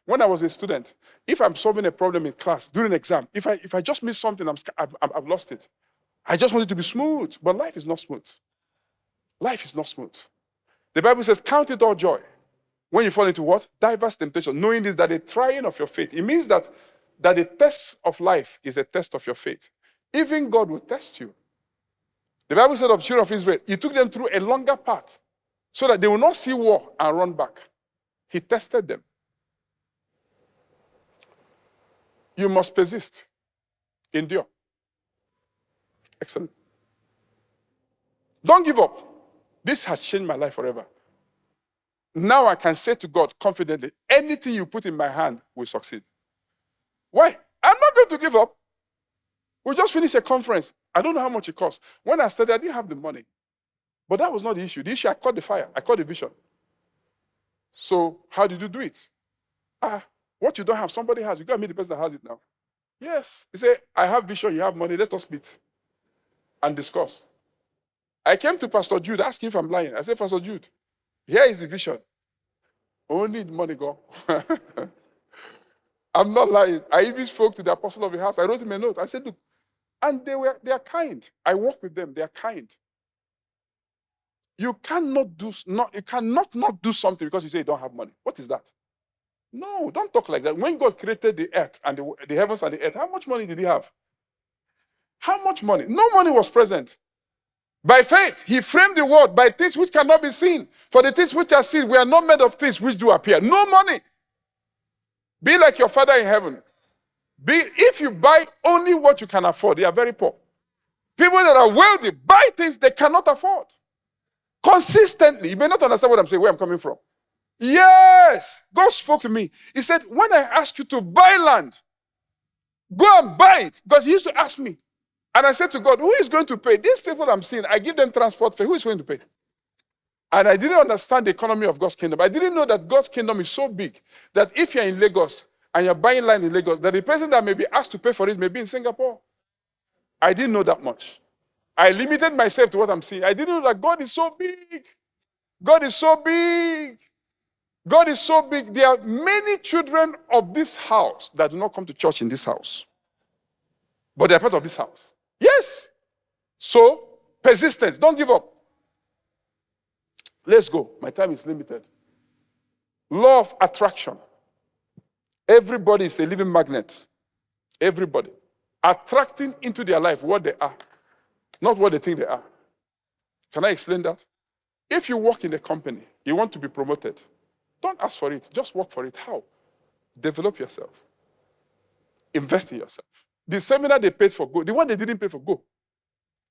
When I was a student, if I'm solving a problem in class during an exam, if I just miss something, I've lost it. I just want it to be smooth, but life is not smooth. Life is not smooth. The Bible says, count it all joy when you fall into what? Diverse temptation. Knowing this, that the trying of your faith. It means that the test of life is a test of your faith. Even God will test you. The Bible said of the children of Israel, he took them through a longer path so that they will not see war and run back. He tested them. You must persist. Endure. Excellent. Don't give up. This has changed my life forever. Now I can say to God confidently, anything you put in my hand will succeed. Why? I'm not going to give up. We just finished a conference. I don't know how much it cost. When I started, I didn't have the money. But that was not the issue. The issue, I caught the fire. I caught the vision. So how did you do it? What you don't have, somebody has. You got to meet the person that has it now. Yes. He said, I have vision, you have money. Let us meet and discuss. I came to Pastor Jude asking if I'm lying. I said, Pastor Jude, here is the vision. Only the money go. I'm not lying. I even spoke to the apostle of the house. I wrote him a note. I said, look, and they are kind. I work with them. They are kind. You cannot not do something because you say you don't have money. What is that? No, don't talk like that. When God created the earth and the heavens and the earth, how much money did he have? How much money? No money was present. By faith, he framed the world by things which cannot be seen. For the things which are seen, we are not made of things which do appear. No money. Be like your Father in heaven. If you buy only what you can afford, you are very poor. People that are wealthy buy things they cannot afford. Consistently. You may not understand what I'm saying, where I'm coming from. Yes. God spoke to me. He said, when I ask you to buy land, go and buy it. Because he used to ask me. And I said to God, who is going to pay? These people I'm seeing, I give them transport fare. Who is going to pay? And I didn't understand the economy of God's kingdom. I didn't know that God's kingdom is so big that if you're in Lagos and you're buying land in Lagos, that the person that may be asked to pay for it may be in Singapore. I didn't know that much. I limited myself to what I'm seeing. I didn't know that God is so big. God is so big. God is so big. There are many children of this house that do not come to church in this house. But they are part of this house. Yes. So, persistence. Don't give up. Let's go. My time is limited. Law of attraction. Everybody is a living magnet. Everybody. Attracting into their life what they are, not what they think they are. Can I explain that? If you work in a company, you want to be promoted, don't ask for it. Just work for it. How? Develop yourself. Invest in yourself. The seminar they paid for, go. The one they didn't pay for, go.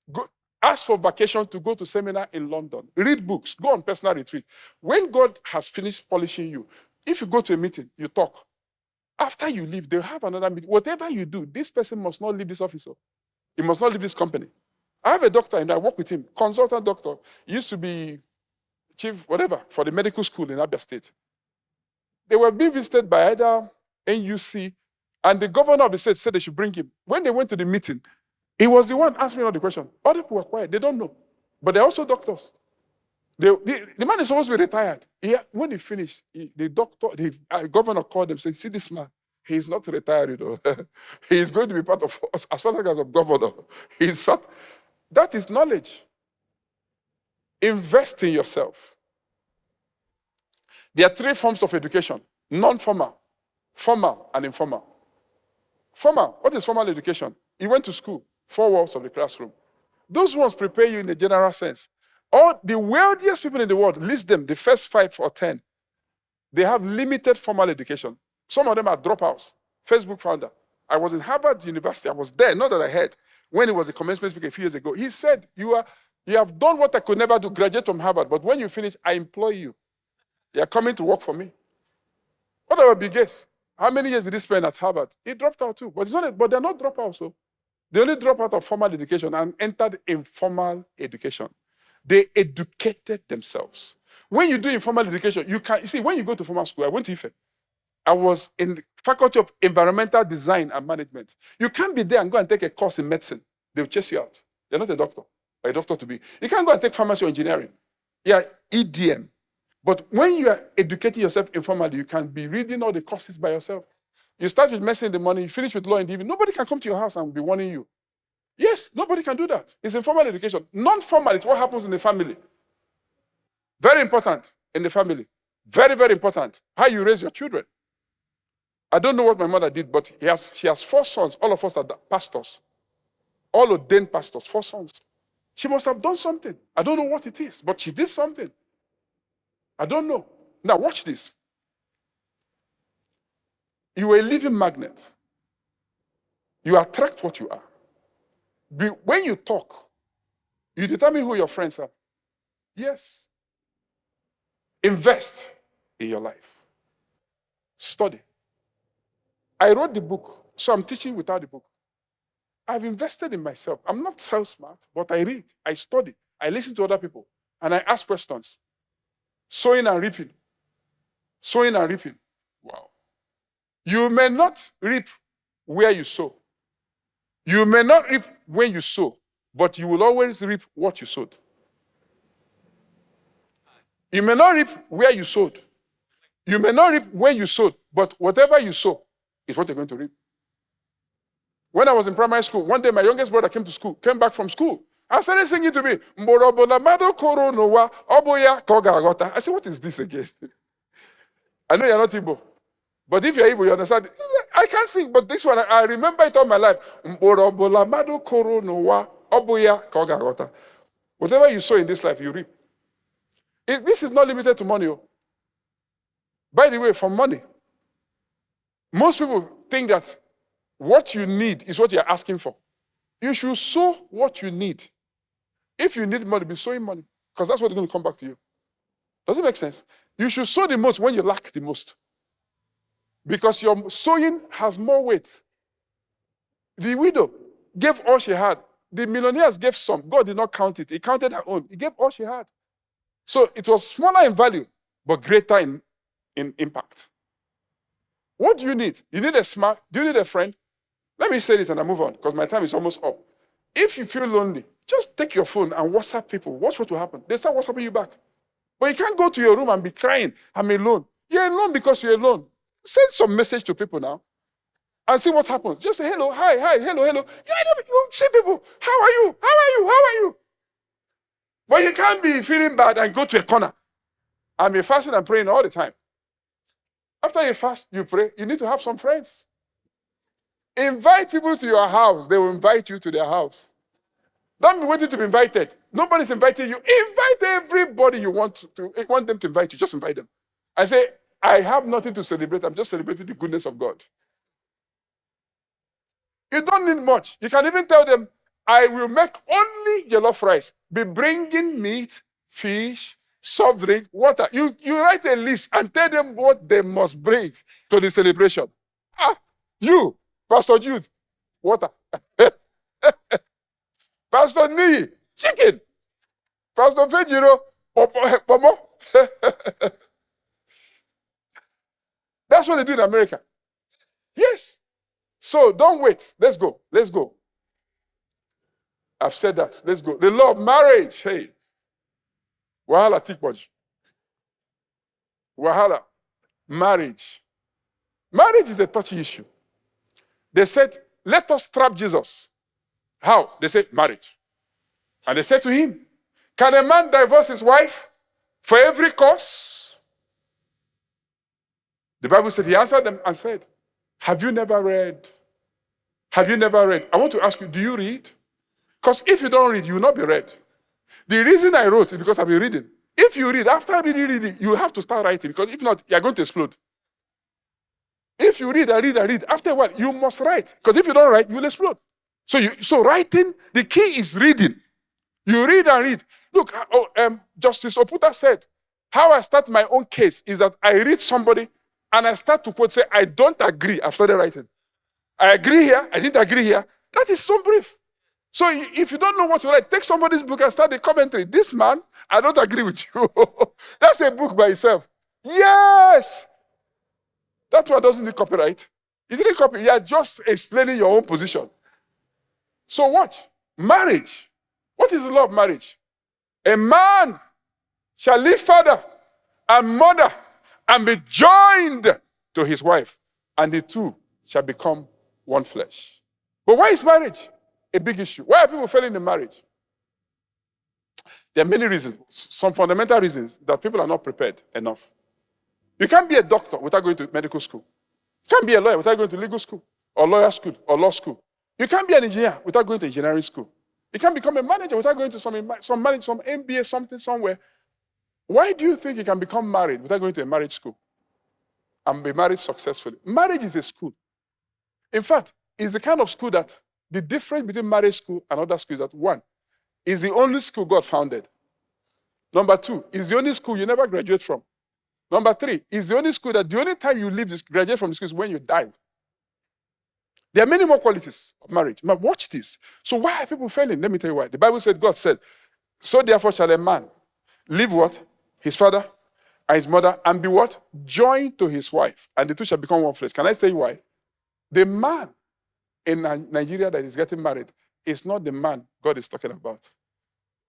Go. Ask for vacation to go to seminar in London. Read books. Go on personal retreat. When God has finished polishing you, if you go to a meeting, you talk. After you leave, they'll have another meeting. Whatever you do, this person must not leave this office. He must not leave this company. I have a doctor and I work with him, consultant doctor. He used to be chief, whatever, for the medical school in Abia State. They were being visited by either NUC, and the governor of the state said they should bring him. When they went to the meeting, he was the one answering all the questions. Other people were quiet. They don't know. But they're also doctors. The man is supposed to be retired. When he finished, the governor called him and said, see this man, he is not retired. He is going to be part of us as far as I'm governor. He's part. That is knowledge. Invest in yourself. There are 3 forms of education: non-formal, formal, and informal. Formal. What is formal education? You went to school, 4 walls of the classroom. Those ones prepare you in a general sense. All the wealthiest people in the world, list them, the first 5 or 10. They have limited formal education. Some of them are dropouts. Facebook founder. I was in Harvard University. I was there, not that I heard, when he was a commencement speaker a few years ago. He said, you have done what I could never do, graduate from Harvard. But when you finish, I employ you. You are coming to work for me. What about Bill Gates? How many years did he spend at Harvard? He dropped out too. But they're not dropouts. So they only drop out of formal education and entered informal education. They educated themselves. When you do informal education, you see, when you go to formal school, I went to Ife. I was in the Faculty of Environmental Design and Management. You can't be there and go and take a course in medicine. They'll chase you out. You're not a doctor, or a doctor to be. You can't go and take pharmacy or engineering. Yeah, EDM. But when you are educating yourself informally, you can be reading all the courses by yourself. You start with medicine in the morning, you finish with law in the evening. Nobody can come to your house and be warning you. Yes, nobody can do that. It's informal education. Non-formal is what happens in the family. Very important in the family. Very, very important. How you raise your children. I don't know what my mother did, but she has 4 sons. All of us are pastors. All ordained pastors, 4 sons. She must have done something. I don't know what it is, but she did something. I don't know. Now watch this. You are a living magnet. You attract what you are. When you talk, you determine who your friends are. Yes. Invest in your life. Study. I wrote the book, so I'm teaching without the book. I've invested in myself. I'm not so smart, but I read, I study, I listen to other people, and I ask questions. Sowing and reaping. Sowing and reaping. Wow. You may not reap where you sow. You may not reap when you sow, but you will always reap what you sowed. You may not reap where you sowed, You may not reap when you sowed, but whatever you sow is what you're going to reap. When I was in primary school, one day my youngest brother came back from school. I started singing to me, I said, what is this again? I know you're not Igbo, but if you're Igbo, you understand. I can't sing, but this one, I remember it all my life. Whatever you sow in this life, you reap. This is not limited to money. By the way, for money, most people think that what you need is what you're asking for. You should sow what you need. If you need money, be sowing money, because that's what's going to come back to you. Does it make sense? You should sow the most when you lack the most, because your sowing has more weight. The widow gave all she had. The millionaires gave some. God did not count it. He counted her own. He gave all she had. So it was smaller in value, but greater in impact. What do you need? You need a smile? Do you need a friend? Let me say this and I move on, because my time is almost up. If you feel lonely, just take your phone and WhatsApp people. Watch what will happen. They start WhatsApping you back. But you can't go to your room and be crying, I'm alone. You're alone because you're alone. Send some message to people now and see what happens. Just say, hello, hi, hello. You see people, how are you? But you can't be feeling bad and go to a corner and be fasting and praying all the time. After you fast, you pray, you need to have some friends. Invite people to your house. They will invite you to their house. Don't be waiting to be invited. Nobody's inviting you. Invite everybody you want them to invite you. Just invite them. I say, I have nothing to celebrate. I'm just celebrating the goodness of God. You don't need much. You can even tell them, I will make only jollof rice. Be bringing meat, fish, soft drink, water. You write a list and tell them what they must bring to the celebration. You, Pastor Jude, water. Pastor Nee, chicken. Pastor Fejiro, pomo. That's what they do in America. Yes. So don't wait. Let's go. I've said that. Let's go. The law of marriage. Hey. Wahala tikboj. Wahala. Marriage. Marriage is a touchy issue. They said, let us trap Jesus. How? They said, marriage. And they said to him, can a man divorce his wife for every cause? The Bible said, he answered them and said, have you never read? I want to ask you, do you read? Because if you don't read, you will not be read. The reason I wrote is because I've been reading. If you read, after reading, you have to start writing, because if not, you're going to explode. If you read, after a while, you must write. Because if you don't write, you will explode. So writing, the key is reading. You read and read. Look, Justice Oputa said, how I start my own case is that I read somebody and I start to quote, say, I don't agree. I've started writing. I agree here, I didn't agree here. That is so brief. So if you don't know what to write, take somebody's book and start the commentary. This man, I don't agree with you. That's a book by itself. Yes! That one doesn't need copyright. You didn't copy, you are just explaining your own position. So what? Marriage. What is the law of marriage? A man shall leave father and mother and be joined to his wife, and the two shall become one flesh. But why is marriage a big issue? Why are people failing in marriage? There are many reasons, some fundamental reasons that people are not prepared enough. You can't be a doctor without going to medical school. You can't be a lawyer without going to legal school, or lawyer school, or law school. You can't be an engineer without going to engineering school. You can't become a manager without going to some MBA, something somewhere. Why do you think you can become married without going to a marriage school and be married successfully? Marriage is a school. In fact, it's the kind of school that the difference between marriage school and other schools is that, one, is the only school God founded. Number two, is the only school you never graduate from. Number three, is the only school that the only time you graduate from the school is when you die. There are many more qualities of marriage. But watch this. So why are people failing? Let me tell you why. The Bible said, God said, so therefore shall a man leave what? His father and his mother, and be what? Joined to his wife, and the two shall become one flesh. Can I tell you why? The man in Nigeria that is getting married is not the man God is talking about.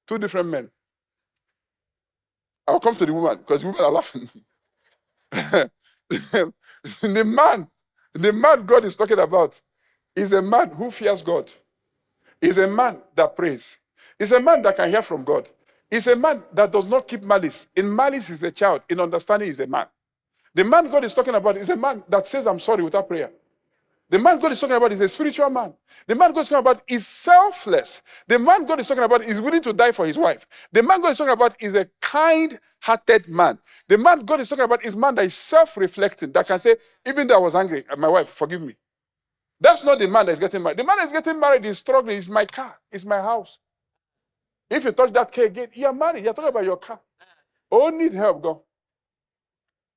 Two different men. I'll come to the woman, because the women are laughing. the man God is talking about is a man who fears God. Is a man that prays. Is a man that can hear from God. Is a man that does not keep malice. In malice is a child. In understanding is a man. The man God is talking about is a man that says, I'm sorry without prayer. The man God is talking about is a spiritual man. The man God is talking about is selfless. The man God is talking about is willing to die for his wife. The man God is talking about is a kind-hearted man. The man God is talking about is a man that is self-reflecting, that can say, even though I was angry at my wife, forgive me. That's not the man that is getting married. The man that is getting married is struggling. It's my car. It's my house. If you touch that car again, you're married. You're talking about your car. Oh, need help, go.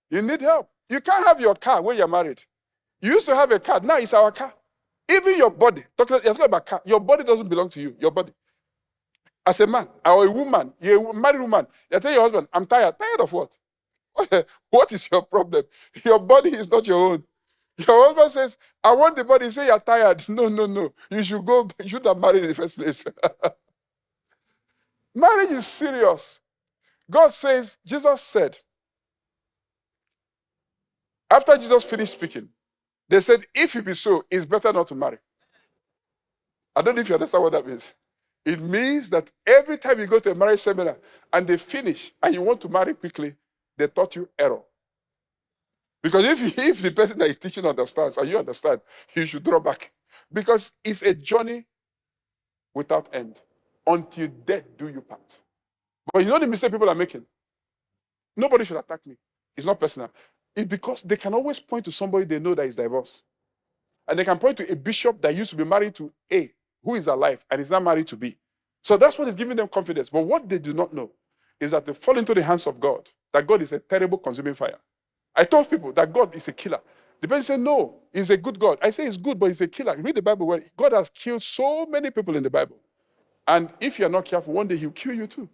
You need help. You can't have your car when you're married. You used to have a car. Now it's our car. Even your body. You're talking about car. Your body doesn't belong to you. Your body. As a man or a woman, you're a married woman, you're telling your husband, I'm tired. Tired of what? What is your problem? Your body is not your own. Your husband says, I want the body. You say you're tired. No. You should go. You should have married in the first place. Marriage is serious. God says, Jesus said, after Jesus finished speaking, they said, if it be so, it's better not to marry. I don't know if you understand what that means. It means that every time you go to a marriage seminar and they finish and you want to marry quickly, they taught you error. Because if the person that is teaching understands and you understand, you should draw back. Because it's a journey without end. Until death do you part. But you know the mistake people are making? Nobody should attack me. It's not personal. It's because they can always point to somebody they know that is divorced. And they can point to a bishop that used to be married to A, who is alive, and is now married to B. So that's what is giving them confidence. But what they do not know is that they fall into the hands of God, that God is a terrible consuming fire. I told people that God is a killer. The person said, no, he's a good God. I say he's good, but he's a killer. Read the Bible where God has killed so many people in the Bible. And if you're not careful, one day he'll kill you too.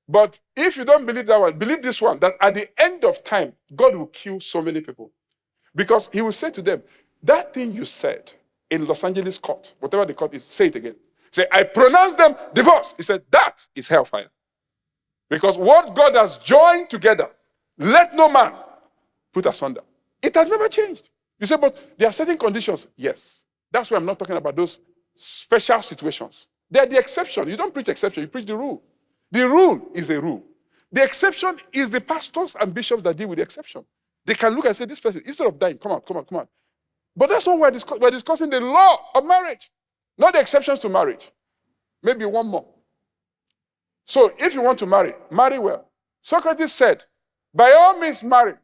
But if you don't believe that one, believe this one, that at the end of time, God will kill so many people. Because he will say to them, that thing you said in Los Angeles court, whatever the court is, say it again. Say, I pronounce them divorce. He said, that is hellfire. Because what God has joined together, let no man put asunder. It has never changed. You say, but there are certain conditions. Yes. That's why I'm not talking about those special situations. They are the exception. You don't preach exception, you preach the rule. The rule is a rule. The exception is the pastors and bishops that deal with the exception. They can look and say, this person, instead of dying, come on. But that's not why we're discussing the law of marriage, not the exceptions to marriage. Maybe one more. So if you want to marry, marry well. Socrates said, by all means marry.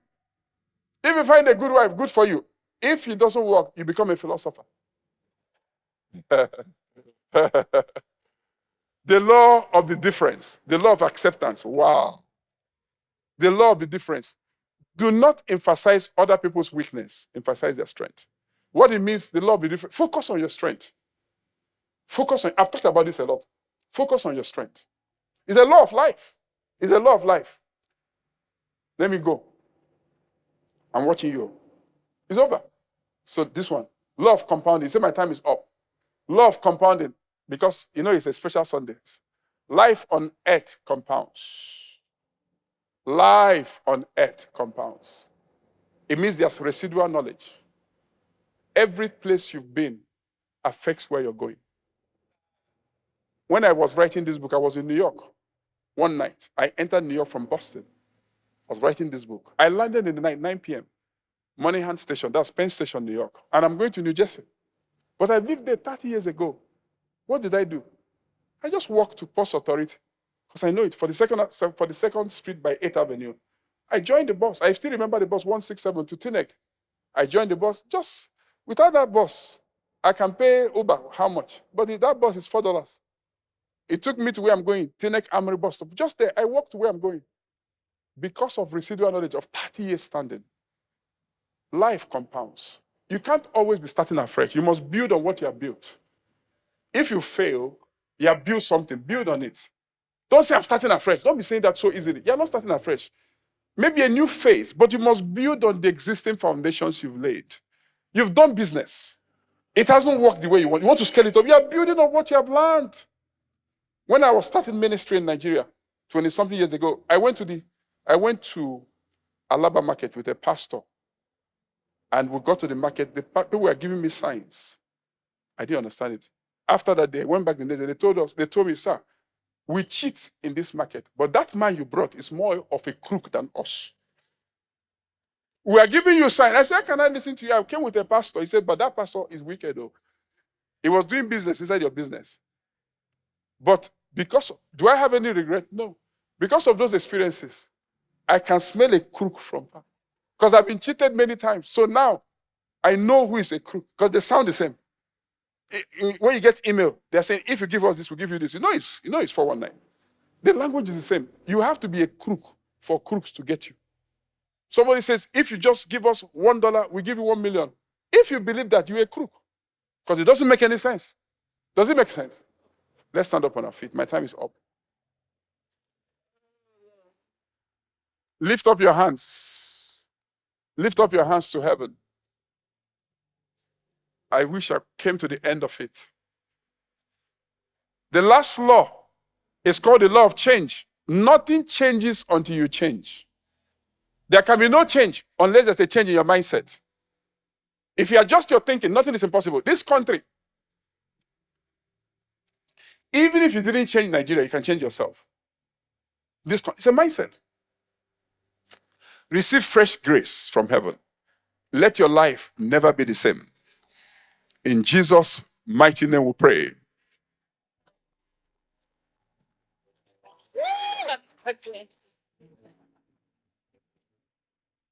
If you find a good wife, good for you. If it doesn't work, you become a philosopher. The law of the difference, the law of acceptance. Wow. The law of the difference. Do not emphasize other people's weakness. Emphasize their strength. What it means, the law of the difference. Focus on your strength. I've talked about this a lot. Focus on your strength. It's a law of life. It's a law of life. Let me go. I'm watching you. It's over. So this one, law of compounding. Say my time is up. Law of compounding, because it's a special Sunday. Life on earth compounds. Life on earth compounds. It means there's residual knowledge. Every place you've been affects where you're going. When I was writing this book, I was in New York. One night, I entered New York from Boston. I was writing this book. I landed in the night, 9 p.m. Moneyhand Station, that's Penn Station, New York. And I'm going to New Jersey. But I lived there 30 years ago. What did I do? I just walked to Post Authority, because I know it, for the second street by 8th Avenue. I joined the bus. I still remember the bus 167 to Teaneck. I joined the bus. Just without that bus, I can pay Uber how much? But if that bus is $4. It took me to where I'm going, Teaneck Armory bus stop. Just there, I walked to where I'm going. Because of residual knowledge of 30 years standing. Life compounds. You can't always be starting afresh. You must build on what you have built. If you fail, you have built something. Build on it. Don't say I'm starting afresh. Don't be saying that so easily. You're not starting afresh. Maybe a new phase, but you must build on the existing foundations you've laid. You've done business. It hasn't worked the way you want. You want to scale it up. You are building on what you have learned. When I was starting ministry in Nigeria, 20-something years ago, I went to Alaba market with a pastor. And we got to the market. The people were giving me signs. I didn't understand it. After that day, I went back the next day. They told me, sir, we cheat in this market, but that man you brought is more of a crook than us. We are giving you a sign. I said, can I listen to you? I came with a pastor. He said, but that pastor is wicked, though. He was doing business inside your business. But do I have any regret? No. Because of those experiences, I can smell a crook from her. Because I've been cheated many times. So now, I know who is a crook. Because they sound the same. When you get email, they're saying, if you give us this, we'll give you this. You know it's 419. The language is the same. You have to be a crook for crooks to get you. Somebody says, if you just give us $1, we give you 1 million. If you believe that, you're a crook. Because it doesn't make any sense. Does it make sense? Let's stand up on our feet. My time is up. Lift up your hands. Lift up your hands to heaven. I wish I came to the end of it. The last law is called the law of change. Nothing changes until you change. There can be no change unless there's a change in your mindset. If you adjust your thinking, nothing is impossible. This country, even if you didn't change Nigeria, you can change yourself. It's a mindset. Receive fresh grace from heaven. Let your life never be the same. In Jesus' mighty name we pray. Okay.